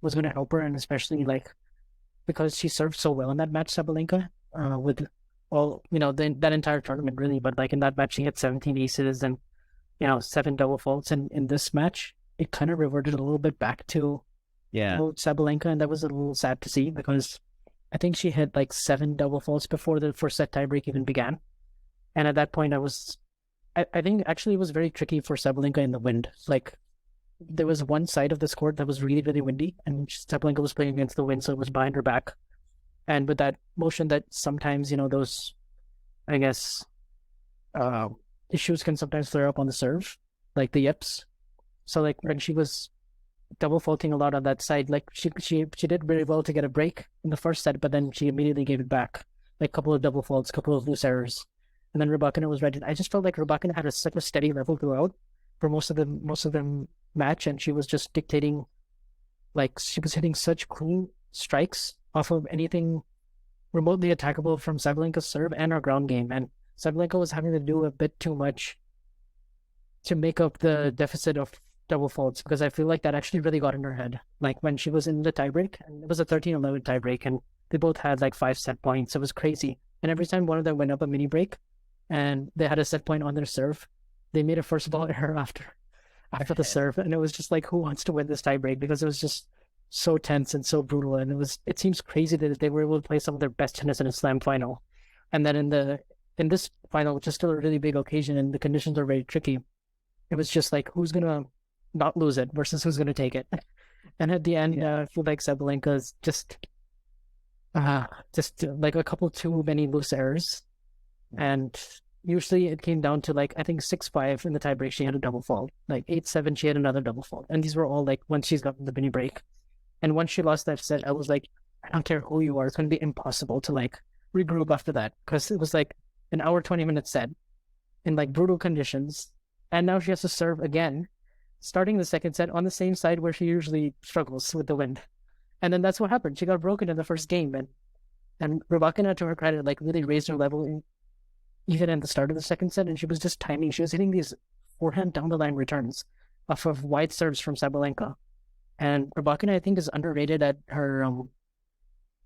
Was going to help her, and especially like because she served so well in that match, Sabalenka, with all that entire tournament really. But like in that match, she had 17 aces and 7 double faults, and in this match, it kind of reverted a little bit back to Sabalenka, and that was a little sad to see because I think she had like 7 double faults before the first set tiebreak even began. And at that point, I think actually it was very tricky for Sabalenka in the wind. Like, there was one side of this court that was really, really windy, and Sabalenka was playing against the wind, so it was behind her back. And with that motion that sometimes, those, I guess, issues can sometimes flare up on the serve, like the yips. So, like, when she was double faulting a lot on that side, like, she did very well to get a break in the first set, but then she immediately gave it back. Like, a couple of double faults, a couple of loose errors. And then Rybakina was ready. I just felt like Rybakina had such a steady level throughout for most of the match, and she was just dictating. Like, she was hitting such clean strikes off of anything remotely attackable from Sabalenka's serve and her ground game. And Sabalenka was having to do a bit too much to make up the deficit of double faults, because I feel like that actually really got in her head. Like when she was in the tiebreak, and it was a 13-11 tiebreak, and they both had like 5 set points. It was crazy. And every time one of them went up a mini break, and they had a set point on their serve, they made a first ball error after the serve, and it was just like, who wants to win this tiebreak? Because it was just so tense and so brutal, and it seems crazy that they were able to play some of their best tennis in a slam final, and then in this final, which is still a really big occasion and the conditions are very tricky, it was just like who's gonna not lose it versus who's gonna take it. And at the end, I feel like Sabalenka's just like a couple too many loose errors. And usually it came down to like, I think 6-5 in the tiebreak, she had a double fault. Like 8-7, she had another double fault. And these were all like once she's gotten the mini break. And once she lost that set, I was like, I don't care who you are. It's going to be impossible to like regroup after that. Because it was like an hour, 20-minute set in like brutal conditions. And now she has to serve again, starting the second set on the same side where she usually struggles with the wind. And then that's what happened. She got broken in the first game. And Rybakina, to her credit, like really raised her level even at the start of the second set, and she was just timing. She was hitting these forehand down the line returns off of wide serves from Sabalenka. And Rybakina, I think, is underrated at her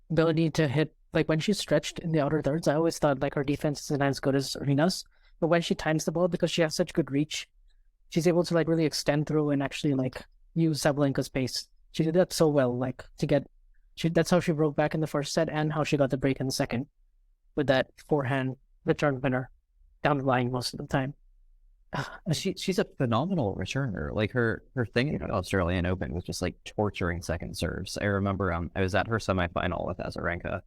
ability to hit. Like when she's stretched in the outer thirds, I always thought like her defense isn't as good as Aryna's. But when she times the ball, because she has such good reach, she's able to like really extend through and actually like use Sabalenka's pace. She did that so well, like that's how she broke back in the first set and how she got the break in the second with that forehand return winner down the line most of the time. She's a phenomenal returner. Like her thing in the Australian Open was just like torturing second serves. I remember I was at her semifinal with Azarenka.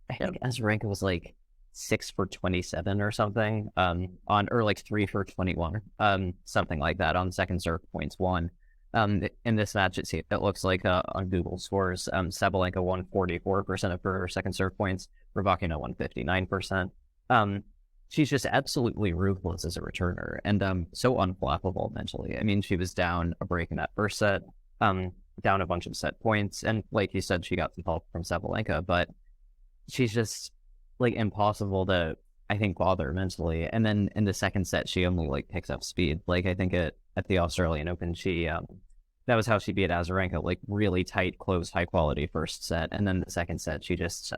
I think Azarenka was like 6 for 27 or something, or like 3 for 21, something like that on second serve points won. In this match, it looks like on Google scores, Sabalenka won 44% of her second serve points. Rybakina won 59%. She's just absolutely ruthless as a returner and so unflappable mentally. I mean, she was down a break in that first set, down a bunch of set points, and like you said, she got some help from Sabalenka, but she's just like impossible to, I think, bother mentally. And then in the second set, she only like picks up speed. Like I think at the Australian Open, she that was how she beat Azarenka, like really tight, close, high quality first set, and then the second set, she just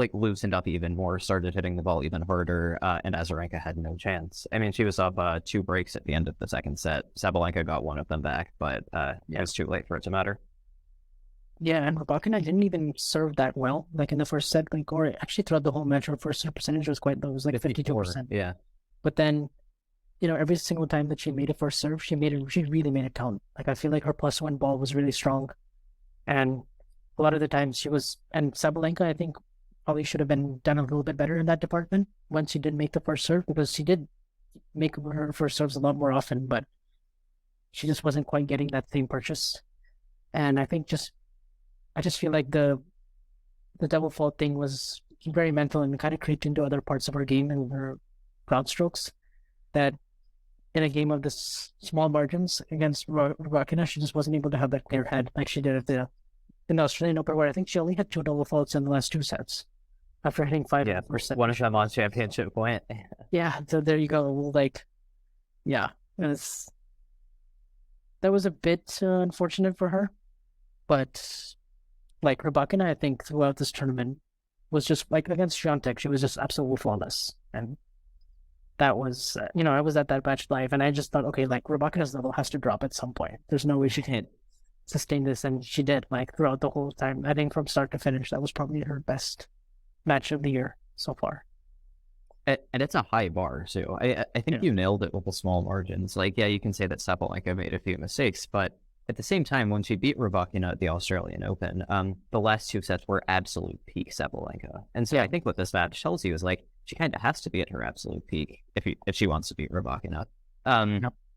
like loosened up even more, started hitting the ball even harder, and Azarenka had no chance. I mean, she was up 2 breaks at the end of the second set. Sabalenka got one of them back, but it was too late for it to matter. Yeah, and Rybakina didn't even serve that well, like in the first set, like, or actually throughout the whole match, her first serve percentage was quite low. It was like 52%. Yeah. But then, every single time that she made a first serve, she really made it count. Like, I feel like her +1 ball was really strong. And a lot of the times and Sabalenka, I think, probably should have been done a little bit better in that department once she did make the first serve, because she did make her first serves a lot more often, but she just wasn't quite getting that same purchase. And I just feel like the double fault thing was very mental and kind of creeped into other parts of her game and her ground strokes, that in a game of this small margins against Rybakina, she just wasn't able to have that clear head like she did in the Australian Open, where I think she only had 2 double faults in the last 2 sets after hitting 5%. One of them on championship point. Yeah, so there you go. Like, yeah, that was a bit unfortunate for her, but like Rybakina, I think throughout this tournament was just like against Swiatek, she was just absolutely flawless, and that was I was at that match live, and I just thought, okay, like Rybakina's level has to drop at some point. There's no way she can sustain this, and she did. Like throughout the whole time, I think from start to finish, that was probably her best match of the year so far. And it's a high bar too. I think you nailed it with the small margins. Like, yeah, you can say that Sabalenka made a few mistakes, but at the same time, when she beat Rybakina at the Australian Open, the last 2 sets were absolute peak Sabalenka. And so I think what this match tells you is like she kind of has to be at her absolute peak if she wants to beat Rybakina.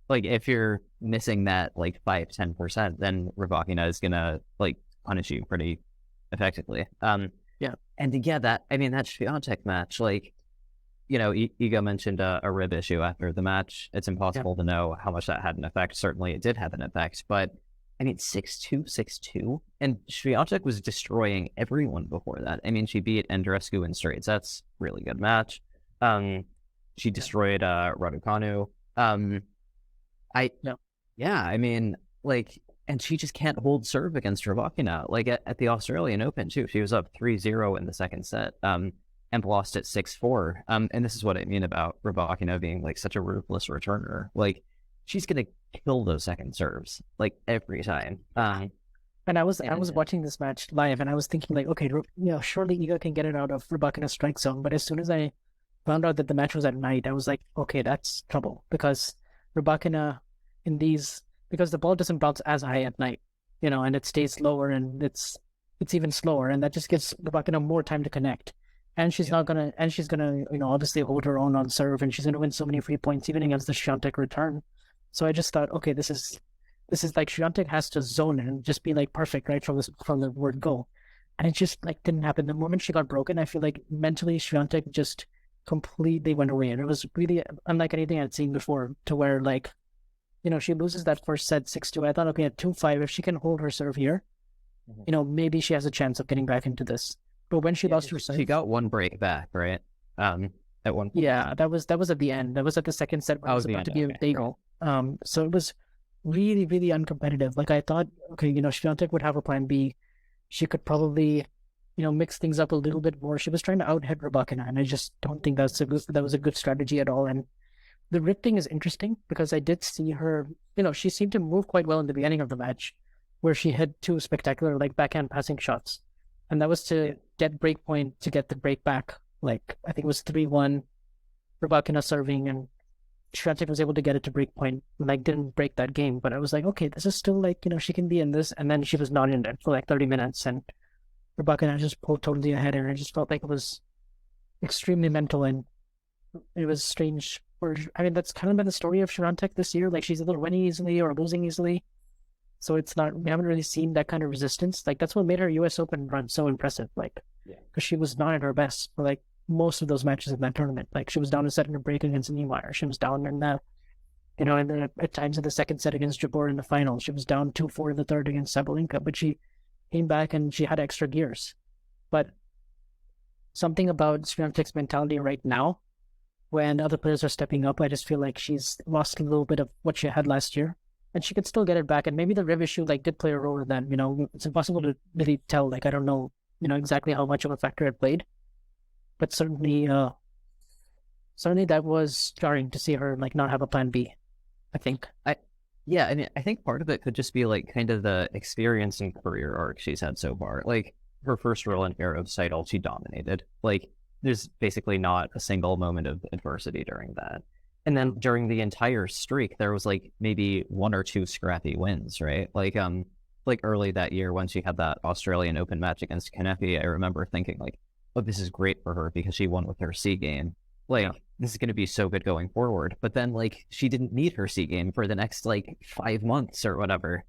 Like if you're missing that like 5-10%, then Rybakina is gonna like punish you pretty effectively. And yeah, that Swiatek match, like, Iga mentioned a rib issue after the match. It's impossible to know how much that had an effect. Certainly it did have an effect, but I mean, 6-2, 6-2, and Swiatek was destroying everyone before that. I mean, she beat Andreescu in straight sets. Really good match. She destroyed Raducanu. I mean, like, and she just can't hold serve against Rybakina. Like at the Australian Open too, she was up 3-0 in the second set. And lost at 6-4. And this is what I mean about Rybakina being like such a ruthless returner. Like she's gonna kill those second serves like every time. And I was watching this match live, and I was thinking like, okay, surely Iga can get it out of Rybakina's strike zone. But as soon as I found out that the match was at night, I was like, okay, that's trouble, because Rybakina because the ball doesn't bounce as high at night, and it stays lower, and it's even slower, and that just gives Rybakina more time to connect. And she's gonna, obviously hold her own on serve, and she's gonna win so many free points even against the Swiatek return. So I just thought, okay, this is like Swiatek has to zone it and just be like perfect right from the word go, and it just like didn't happen. The moment she got broken, I feel like mentally Swiatek just completely went away, and it was really unlike anything I'd seen before. To where like, she loses that first set 6-2. I thought, okay, at 2-5, if she can hold her serve here, maybe she has a chance of getting back into this. But when she lost her serve, she got one break back, right? At one point. Yeah, that was at the end. That was at the second set where it was about to be a bagel. So it was really, really uncompetitive. Like I thought, okay, Swiatek would have a plan B. She could probably, mix things up a little bit more. She was trying to out-hit Rybakina, and I just don't think that was a good strategy at all. And the rib thing is interesting because I did see her, she seemed to move quite well in the beginning of the match, where she had 2 spectacular like backhand passing shots. And that was to get break point, to get the break back. Like, I think it was 3-1, Rybakina serving, and Swiatek was able to get it to break point, like, didn't break that game. But I was like, okay, this is still like, she can be in this. And then she was not in it for like 30 minutes, and Rybakina just pulled totally ahead, and I just felt like it was extremely mental, and it was strange. That's kind of been the story of Swiatek this year. Like, she's either winning easily or losing easily. So we haven't really seen that kind of resistance. Like, that's what made her US Open run so impressive. Like, because she was not at her best for like most of those matches in that tournament. Like, she was down a set in a break against Niemeyer. She was down in the, and then at times in the second set against Jabeur in the final. She was down 2-4 in the third against Sabalenka, but she came back and she had extra gears. But something about Swiatek's mentality right now, when other players are stepping up, I just feel like she's lost a little bit of what she had last year. And she could still get it back. And maybe the rib issue like did play a role in that. It's impossible to really tell. Like, I don't know, exactly how much of a factor it played. but certainly that was jarring to see her like not have a plan B, I think. Yeah, I mean, I think part of it could just be like kind of the experience and career arc she's had so far. Like her first role in Arrows title, she dominated. Like there's basically not a single moment of adversity during that. And then during the entire streak, there was like maybe one or two scrappy wins, right? Like early that year when she had that Australian Open match against Kanepi, I remember thinking like, oh, this is great for her because she won with her C game. Like this is going to be so good going forward. But then like she didn't need her C game for the next like 5 months or whatever.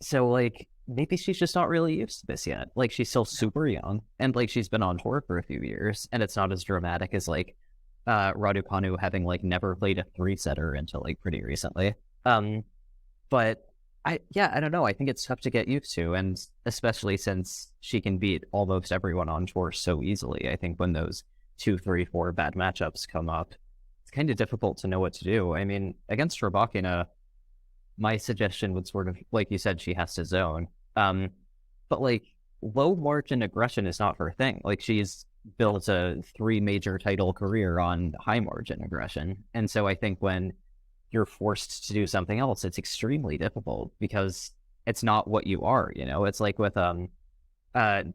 So like maybe she's just not really used to this yet. Like she's still super young and like she's been on tour for a few years and it's not as dramatic as like Raducanu having like never played a 3-setter until like pretty recently. But I don't know. I think it's tough to get used to, and especially since she can beat almost everyone on tour so easily. I think when those 2, 3, 4 bad matchups come up, it's kind of difficult to know what to do. I mean, against Rybakina, my suggestion would sort of, like you said, she has to zone. But like low margin aggression is not her thing. Like she's built a 3 major title career on high margin aggression. And so I think when you're forced to do something else, it's extremely difficult because it's not what you are, you know? It's like with, Nadal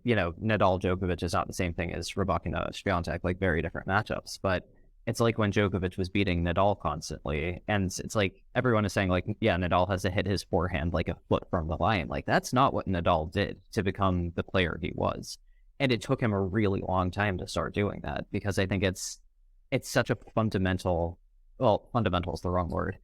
Djokovic is not the same thing as Rybakina Swiatek, like very different matchups. But it's like when Djokovic was beating Nadal constantly, and it's like everyone is saying like, yeah, Nadal has to hit his forehand like a foot from the line. Like that's not what Nadal did to become the player he was. And it took him a really long time to start doing that because I think it's such a fundamental is the wrong word.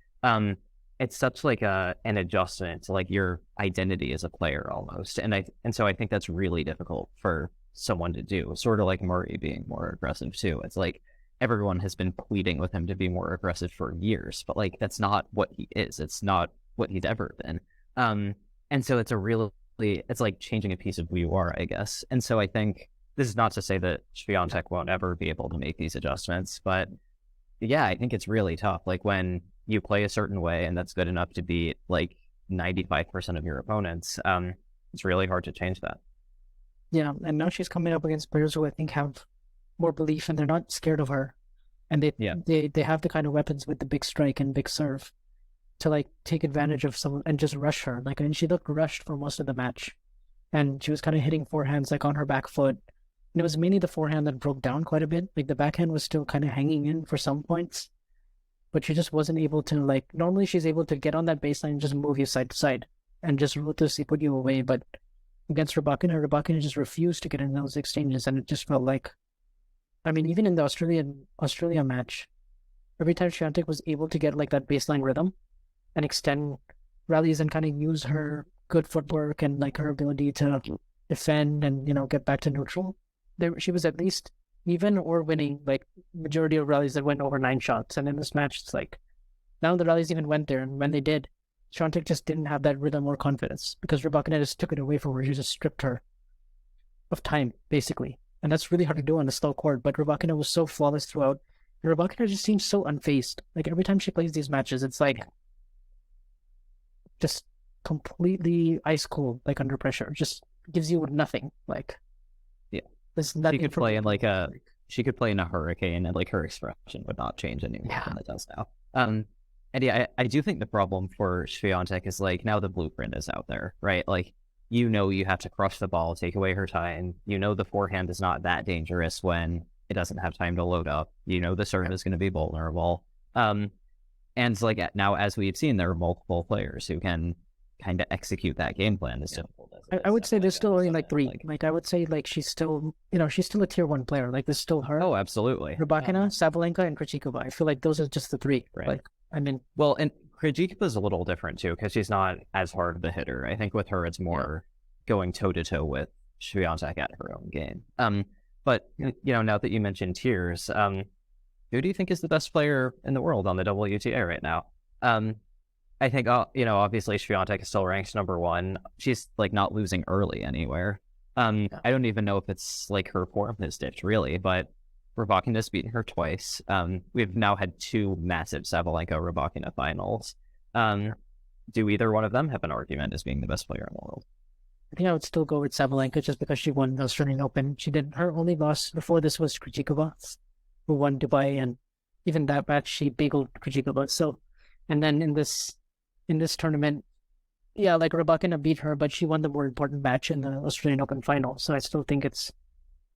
It's such like an adjustment to like your identity as a player almost. And so I think that's really difficult for someone to do. Sort of like Murray being more aggressive too. It's like everyone has been pleading with him to be more aggressive for years, but like that's not what he is. It's not what he's ever been. And so it's like changing a piece of who you are, I guess. And so I think this is not to say that Swiatek won't ever be able to make these adjustments, but yeah, I think it's really tough. Like when you play a certain way and that's good enough to beat like 95% of your opponents, it's really hard to change that. Yeah, and now she's coming up against players who I think have more belief and they're not scared of her. And they have the kind of weapons with the big strike and big serve to like take advantage of someone and just rush her. Like, and she looked rushed for most of the match. And she was kind of hitting forehands like on her back foot. And it was mainly the forehand that broke down quite a bit. Like the backhand was still kind of hanging in for some points. But she just wasn't able to like, normally she's able to get on that baseline and just move you side to side and just ruthlessly put you away. But against Rybakina just refused to get in those exchanges. And it just felt like, I mean, even in the Australia match, every time Swiatek was able to get like that baseline rhythm and extend rallies and kind of use her good footwork and like her ability to defend and, get back to neutral, she was at least even or winning like majority of rallies that went over 9 shots. And in this match, it's like none of the rallies even went there. And when they did, Swiatek just didn't have that rhythm or confidence because Rybakina just took it away from her. She just stripped her of time, basically. And that's really hard to do on a slow court. But Rybakina was so flawless throughout. And Rybakina just seems so unfazed. Like every time she plays these matches, it's like just completely ice cold, like under pressure. Just gives you nothing. Like, yeah, there's nothing. She could play in a hurricane, and like her expression would not change any more than it does now. And yeah, I do think the problem for Swiatek is like now the blueprint is out there, right? Like you have to crush the ball, take away her time. The forehand is not that dangerous when it doesn't have time to load up. The serve is going to be vulnerable. And like now, as we've seen, there are multiple players who can kind of execute that game plan as difficult as it is. I would say there's still only like 3. Like I would say like she's still, she's still a tier 1 player. Like there's still her. Oh, absolutely. Rybakina, Sabalenka, and Krejcikova. I feel like those are just the 3. Right. Like, I mean, well, and Krejcikova is a little different too because she's not as hard of a hitter. I think with her, it's more going toe to toe with Swiatek at her own game. But now that you mentioned tiers, who do you think is the best player in the world on the WTA right now? I think, obviously Swiatek is still ranked number 1. She's like not losing early anywhere. I don't even know if it's like her form has dipped really, but Rybakina's beaten her twice. We've now had 2 massive Sabalenka-Rybakina finals. Do either one of them have an argument as being the best player in the world? I think I would still go with Sabalenka just because she won the Australian Open. She did her only loss before this was Krejcikova, who won Dubai, and even that match she beagled Krejcikova. So, and then in this tournament, yeah, like Rybakina beat her, but she won the more important match in the Australian Open final. So I still think it's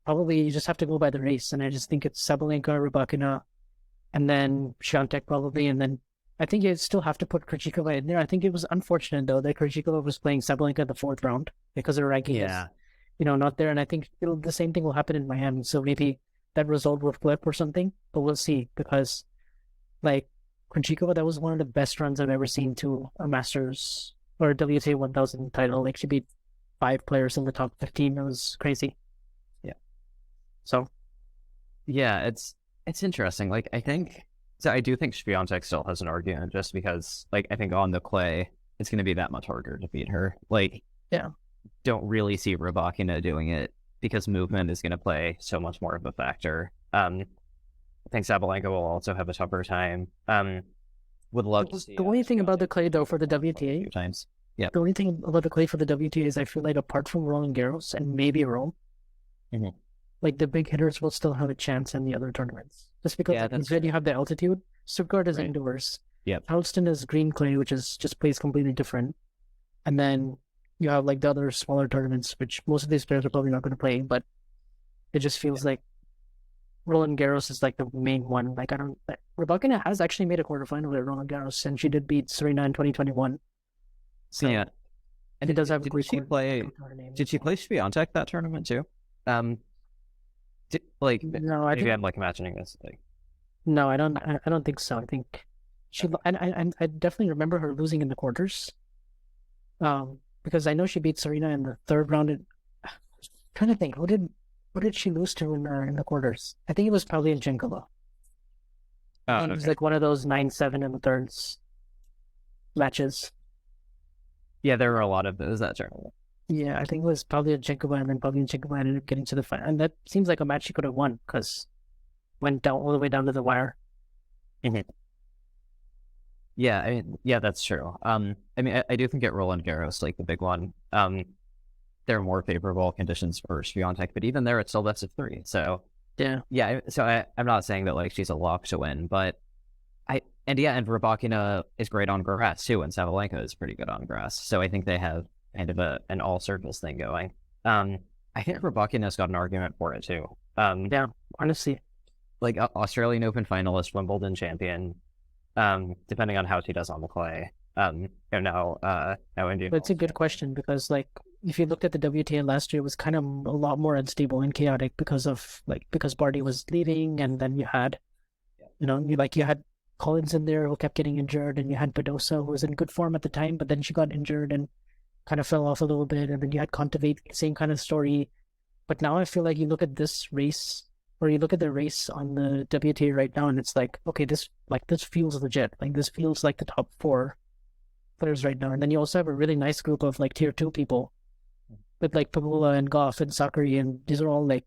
probably you just have to go by the race, and I just think it's Sabalenka, Rybakina, and then Swiatek probably, and then I think you still have to put Krejcikova in there. I think it was unfortunate though that Krejcikova was playing Sabalenka in the fourth round because her ranking is, not there. And I think the same thing will happen in Miami. So maybe that result will flip or something, but we'll see because like Krejcikova, that was one of the best runs I've ever seen to a Masters or a WTA 1000 title. Like she beat 5 players in the top 15. It was crazy. Yeah. So. Yeah, it's interesting. Like I do think Swiatek still has an argument just because like I think on the clay it's going to be that much harder to beat her. Like yeah, don't really see Rybakina doing it because movement is going to play so much more of a factor. I think Sabalenka will also have a tougher time. Would love to see. The only thing about the clay though for the WTA, times. Yeah. The only thing about the clay for the WTA is I feel like apart from Roland Garros and maybe Rome, like the big hitters will still have a chance in the other tournaments. Just because you have the altitude. Stuttgart is indoors. Yeah. Charleston is green clay, which is just plays completely different. And then you have like the other smaller tournaments, which most of these players are probably not going to play, but it just feels like Roland Garros is like the main one. Like Rybakina has actually made a quarterfinal at Roland Garros, and she did beat Serena in 2021. So yeah, and it does have a great. Did she play Swiatek that tournament too? No, maybe I'm like imagining this. Like, no, I don't think so. I think she and I definitely remember her losing in the quarters. Because I know she beat Serena in the third round. I'm trying to think, what did she lose to in the quarters? I think it was probably in Jinkova. It was like one of those 9-7 in the thirds matches. Yeah, there were a lot of those that tournament. Yeah, I think it was probably a Jinkova, and then probably Jinkova ended up getting to the final. And that seems like a match she could have won because went down all the way down to the wire. Yeah, that's true. I do think at Roland Garros, like the big one, there are more favorable conditions for Swiatek, but even there, it's still best of 3. So yeah. So I'm not saying that like she's a lock to win, but and Rybakina is great on grass too, and Sabalenka is pretty good on grass. So I think they have kind of an all surface thing going. I think Rybakina's got an argument for it too. Yeah, honestly, like Australian Open finalist, Wimbledon champion. Depending on how she does on the clay. Now Indian. But it's a good question because like if you looked at the WTA last year, it was kind of a lot more unstable and chaotic because Barty was leaving, and then you had, you had Collins in there who kept getting injured, and you had Badosa who was in good form at the time, but then she got injured and kind of fell off a little bit, and then you had Kontaveit, same kind of story. But now I feel like you look at this race, or you look at the race on the WTA right now, and it's like, okay, this feels legit. Like this feels like the top 4 players right now. And then you also have a really nice group of like tier 2 people, with like Pegula and Goff and Sakari, and these are all like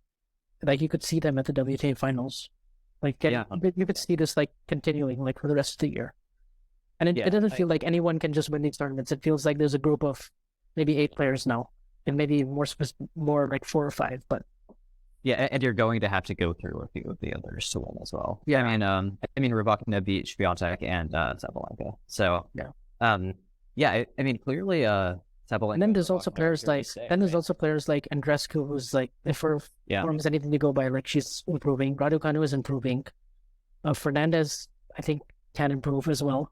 you could see them at the WTA finals. Like you could see this like continuing like for the rest of the year. And it doesn't feel like anyone can just win these tournaments. It feels like there's a group of maybe 8 players now, and maybe more like 4 or 5, but. Yeah, and you're going to have to go through a few of the others to win as well. Yeah, I mean, Rybakina beat Swiatek and Sabalenka. So clearly, Sabalenka. And then there's also players like Andreescu, who's like, if her form is anything to go by, like she's improving. Raducanu is improving. Fernandez, I think, can improve as well.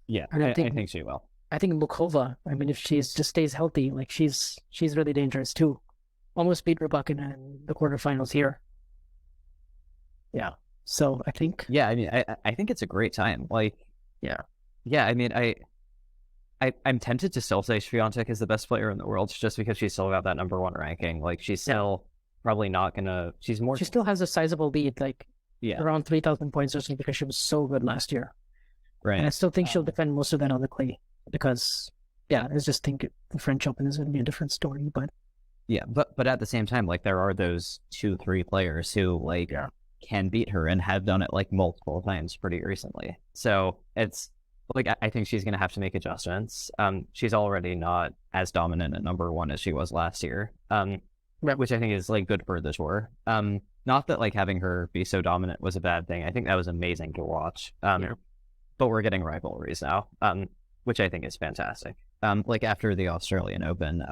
Yeah, and I think she will. I think Mukova, if she just stays healthy, like she's really dangerous too. Almost beat Rybakina in the quarterfinals here. Yeah. So I think. Yeah, I think it's a great time. Like. Yeah. Yeah, I'm tempted to still say Swiatek is the best player in the world just because she's still got that number 1 ranking. Like she's still probably not gonna. She still has a sizable lead, like around 3,000 points or something, because she was so good last year. Right. And I still think she'll defend most of that on the clay because, I just think the French Open is going to be a different story, but. Yeah, but at the same time, like there are those 2-3 players who can beat her and have done it like multiple times pretty recently. So it's like I think she's going to have to make adjustments. She's already not as dominant at number one as she was last year. Right. Which I think is like good for the tour. Not that like having her be so dominant was a bad thing. I think that was amazing to watch. Yeah. But we're getting rivalries now, which I think is fantastic. Like after the Australian Open,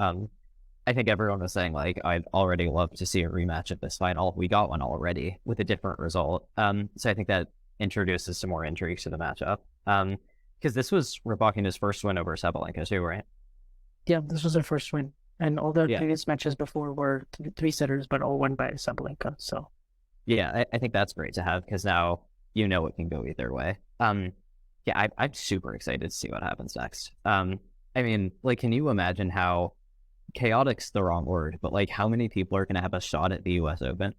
I think everyone was saying like I'd already love to see a rematch of this final. We got one already with a different result. So I think that introduces some more intrigue to the matchup. Because this was Rybakina's first win over Sabalenka too, right? Yeah, this was her first win. And all the Yeah. previous matches before were three setters, but all won by Sabalenka. So Yeah, I think that's great to have because now you know it can go either way. Yeah, I'm super excited to see what happens next. I mean, like, can you imagine how chaotic's the wrong word, but like how many people are going to have a shot at the U.S. Open?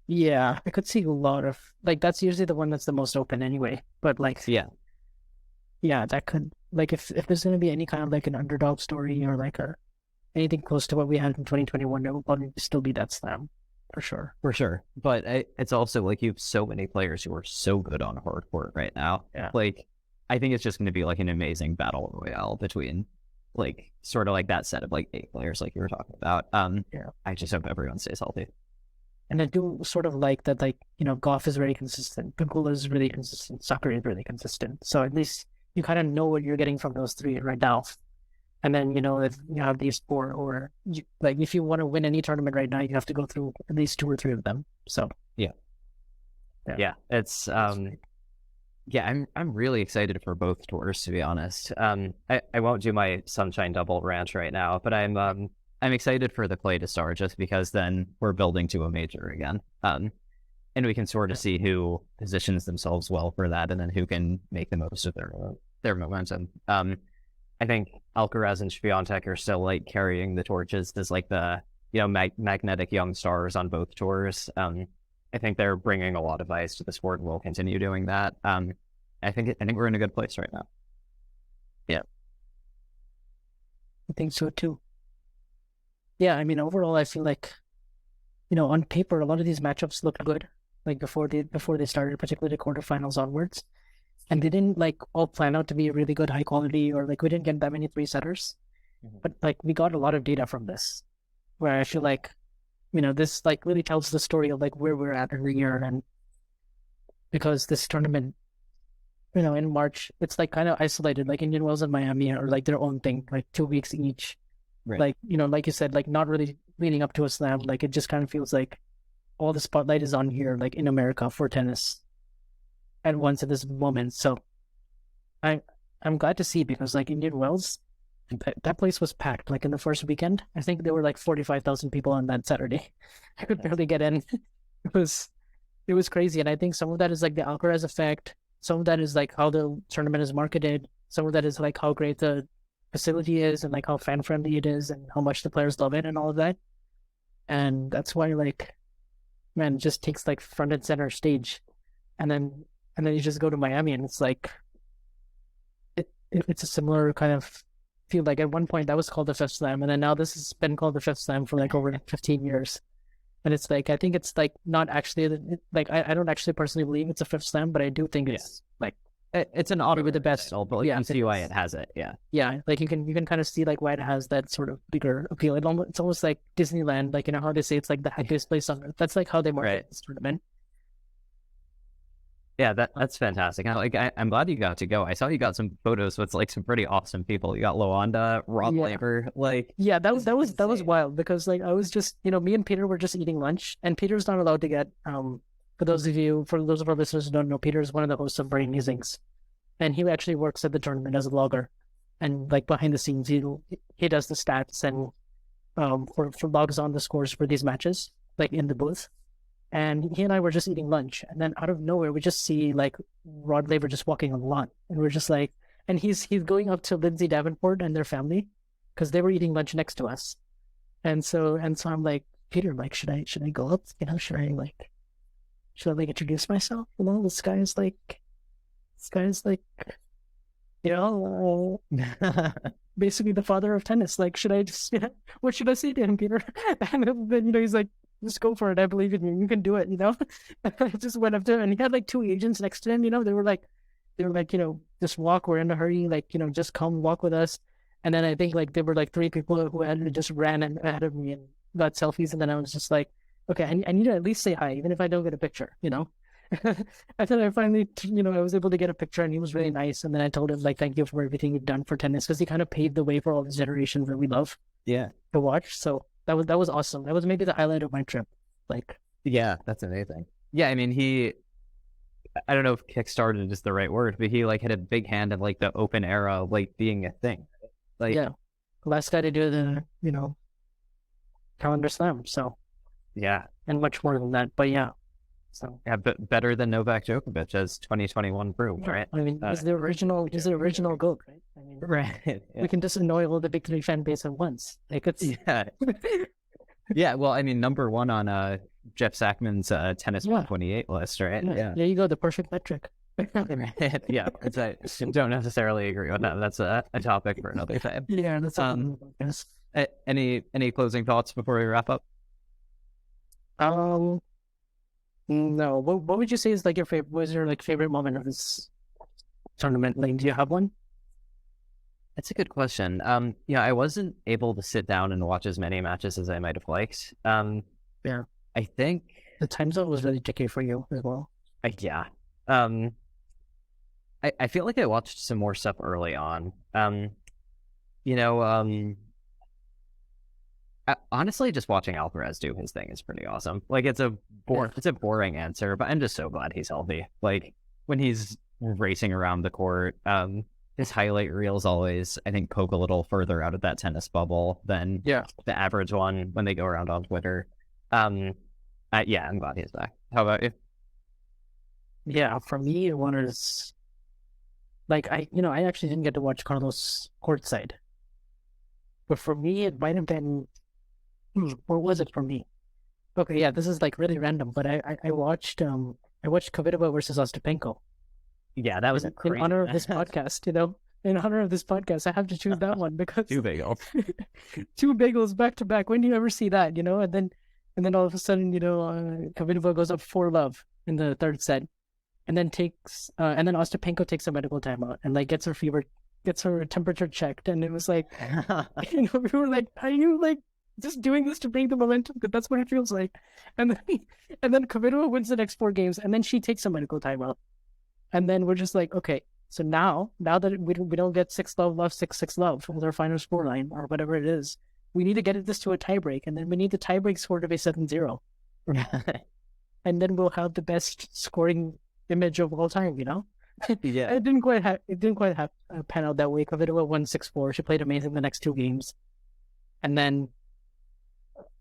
yeah, I could see a lot of like that's usually the one that's the most open anyway. But like Yeah, yeah, that could like if there's gonna be any kind of like an underdog story or like a anything close to what we had in 2021, it will probably still be that slam for sure. for sure. But it's also like you have so many players who are so good on hard court right now. Yeah. Like, I think it's just going to be like an amazing battle royale between like sort of like that set of like 8 players like you were talking about. Yeah. I just hope everyone stays healthy. And I do sort of like that, like, you know, golf is very consistent, Pagula is really consistent, soccer is really consistent. So at least you kind of know what you're getting from those three right now. And then, you know, if you have these four, or you, like if you want to win any tournament right now, you have to go through at least 2 or 3 of them. So Yeah, it's yeah, I'm really excited for both tours, to be honest. I won't do my Sunshine Double rant right now, but I'm excited for the clay to start just because then we're building to a major again. And we can sort of see who positions themselves well for that, and then who can make the most of their momentum. I think Alcaraz and Swiatek are still like carrying the torches as like the magnetic young stars on both tours. I think they're bringing a lot of ice to the sport, and will continue doing that. I think we're in a good place right now. yeah, I think so too. Yeah, I mean, overall, I feel like, you know, on paper, a lot of these matchups looked good, like before they started, particularly the quarterfinals onwards, and they didn't like all plan out to be really good, high quality, or like we didn't get that many 3-setters, but like we got a lot of data from this, where I feel like, you know, this like really tells the story of like where we're at in the year, and because this tournament, you know, in March, it's like kind of isolated, like Indian Wells and Miami are like their own thing, like 2 weeks each. Right. Like, you know, like you said, like not really leading up to a slam. Like it just kind of feels like all the spotlight is on here, like in America for tennis at once at this moment. So I'm glad to see, because like Indian Wells, that place was packed. Like in the first weekend, I think there were like 45,000 people on that Saturday. I could barely get in. It was crazy. And I think some of that is like the Alcaraz effect. Some of that is like how the tournament is marketed. Some of that is like how great the facility is, and like how fan friendly it is, and how much the players love it and all of that. And that's why, like, man, it just takes like front and center stage. And then you just go to Miami, and it's like it's a similar kind of feel. Like at one point that was called the Fifth Slam, and then now this has been called the Fifth Slam for like over 15 years. And it's like, I think it's like not actually like I don't actually personally believe it's a Fifth Slam, but I do think it's like it's an honor with the best. title, but like, Yeah, you see why it has it. yeah, like you can kind of see like why it has that sort of bigger appeal. It's almost like Disneyland, like, you know how they say it's like the happiest place on earth. That's like how they market this tournament. Yeah, that's fantastic. I'm glad you got to go. I saw you got some photos with like some pretty awesome people. You got Luanda, Rod Laver, like yeah, that was wild, because like I was just, you know, me and Peter were just eating lunch, and Peter's not allowed to get for those of our listeners who don't know, Peter is one of the hosts of Brain Musings, and he actually works at the tournament as a logger, and like behind the scenes he does the stats and for logs on the scores for these matches, like in the booth. And he and I were just eating lunch, and then out of nowhere we just see like Rod Laver just walking on the lawn, and we're just like, and he's going up to Lindsay Davenport and their family, because they were eating lunch next to us, and so I'm like, Peter, like, should I go up? You know, should I like introduce myself? You know, this guy is like, you know, basically the father of tennis. Like, should I just, you know, what should I say to him, Peter? And then, you know, he's like, just go for it. I believe in you. You can do it, you know? I just went up to him, and he had like 2 agents next to him, you know? They were like, they were like, just walk. We're in a hurry. Like, just come walk with us. And then I think like there were like three people who had just ran ahead of me and got selfies. And then I was just like, okay, I need to at least say hi, even if I don't get a picture. I thought I finally, I was able to get a picture, and he was really nice. And then I told him like, thank you for everything you've done for tennis, because he kind of paved the way for all this generation that we love Yeah. to watch. So that was awesome. That was maybe the highlight of my trip. Like, yeah, that's amazing. Yeah, I mean, I don't know if kickstarted is the right word, but he like had a big hand in like the open era, like being a thing. Like, yeah, last guy to do the, calendar slam. So, yeah, and much more than that. But yeah, so yeah, but better than Novak Djokovic, as 2021 proved, right? I mean, he's the original GOAT, right? I mean, right. Yeah. We can just annoy all the big three fan base at once. Like, it's yeah, yeah. Well, I mean, number one on Jeff Sackman's tennis 128 list, right? Yeah, there you go, the perfect metric. yeah, I don't necessarily agree with that. That's a topic for another time. Yeah, that's any closing thoughts before we wrap up? No. What would you say is like your favorite? Was your like favorite moment of this tournament? Like, do you have one? That's a good question. Yeah, I wasn't able to sit down and watch as many matches as I might have liked. Yeah, I think the time zone was really tricky for you as well. Yeah. I feel like I watched some more stuff early on. Honestly, just watching Alcaraz do his thing is pretty awesome. Like, it's a boring answer, but I'm just so glad he's healthy. Like, when he's racing around the court, his highlight reels always, I think, poke a little further out of that tennis bubble than the average one when they go around on Twitter. Yeah, I'm glad he's back. How about you? Yeah, for me, it was like I actually didn't get to watch Carlos courtside, but for me, it might have been. What was it for me? Okay, yeah, this is like really random, but I watched Kvitova versus Ostapenko. Yeah, that was in honor of this podcast. In honor of this podcast, I have to choose that one because two bagels, two bagels back to back. When do you ever see that? And then all of a sudden, Kvitova goes up 4-love in the third set, and then Ostapenko takes a medical timeout and like gets her temperature checked, and it was like, we were like, are you like just doing this to bring the momentum? Because that's what it feels like. And then Kvitova wins the next 4 games, and then she takes a medical timeout, and then we're just like, okay, so now that we don't get 6-love, 6-6-love with our final scoreline or whatever it is, we need to get this to a tiebreak, and then we need the tiebreak score to be 7-0. And then we'll have the best scoring image of all time, Yeah. It didn't quite have pan out that way. Kvitova won 6-4. She played amazing the next 2 games.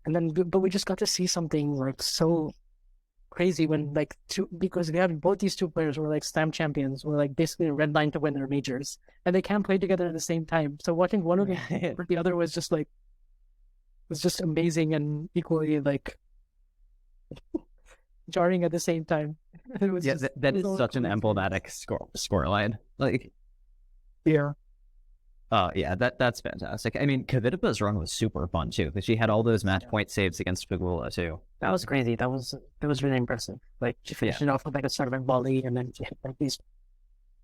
But we just got to see something like so crazy when because we have both these two players were like slam champions, were like basically a red line to win their majors, and they can't play together at the same time. So watching one of them for the other was just amazing and equally like jarring at the same time. It was that is such an emblematic score line. Like, yeah. Yeah, that's fantastic. I mean, Kvitova's run was super fun too, because she had all those match point saves against Pegula too. That was crazy. That was really impressive. Like, she finished it off with like a sort of volley, and then she had like these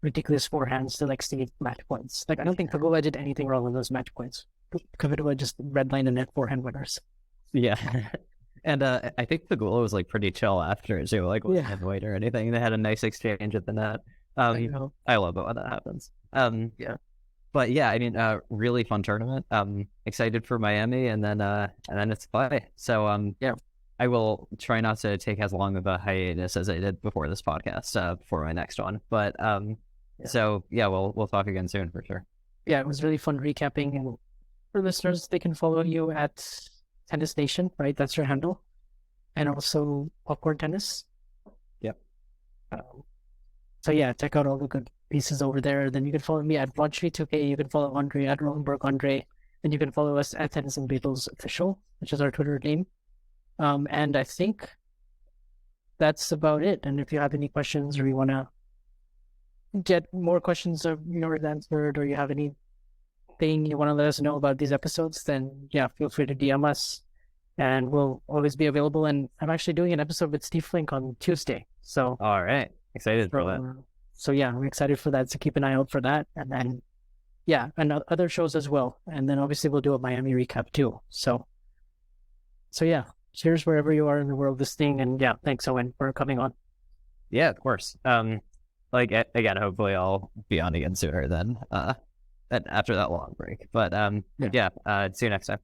ridiculous forehands to like steal match points. Like, I don't think Pegula did anything wrong in those match points. Kvitova just redlined and net forehand winners. Yeah. And I think Pegula was like pretty chill after it too, like wasn't heavyweight or anything. They had a nice exchange at the net. I love it when that happens. Yeah. But yeah, I mean, really fun tournament. Excited for Miami, and then it's play. So yeah, I will try not to take as long of a hiatus as I did before this podcast for my next one. But so yeah, we'll talk again soon for sure. Yeah, it was really fun recapping, and for listeners, they can follow you at Tennis Nation, right? That's your handle, and also Popcorn Tennis. Yep. So yeah, check out all the good pieces over there. Then you can follow me at Vauntry2K. You can follow Andre at Rolenberg Andre, and you can follow us at Tennis and Beatles Official, which is our Twitter name. And I think that's about it. And if you have any questions, or you want to get more questions of yours answered, or you have anything you want to let us know about these episodes, then yeah, feel free to DM us, and we'll always be available. And I'm actually doing an episode with Steve Flink on Tuesday. So all right. Excited for that. So yeah, I'm excited for that. So keep an eye out for that. And then yeah, and other shows as well. And then obviously we'll do a Miami recap too. So yeah, cheers wherever you are in the world listening. And yeah, thanks Owen for coming on. Yeah, of course. Like again, hopefully I'll be on again sooner than after that long break. But Yeah. yeah, see you next time.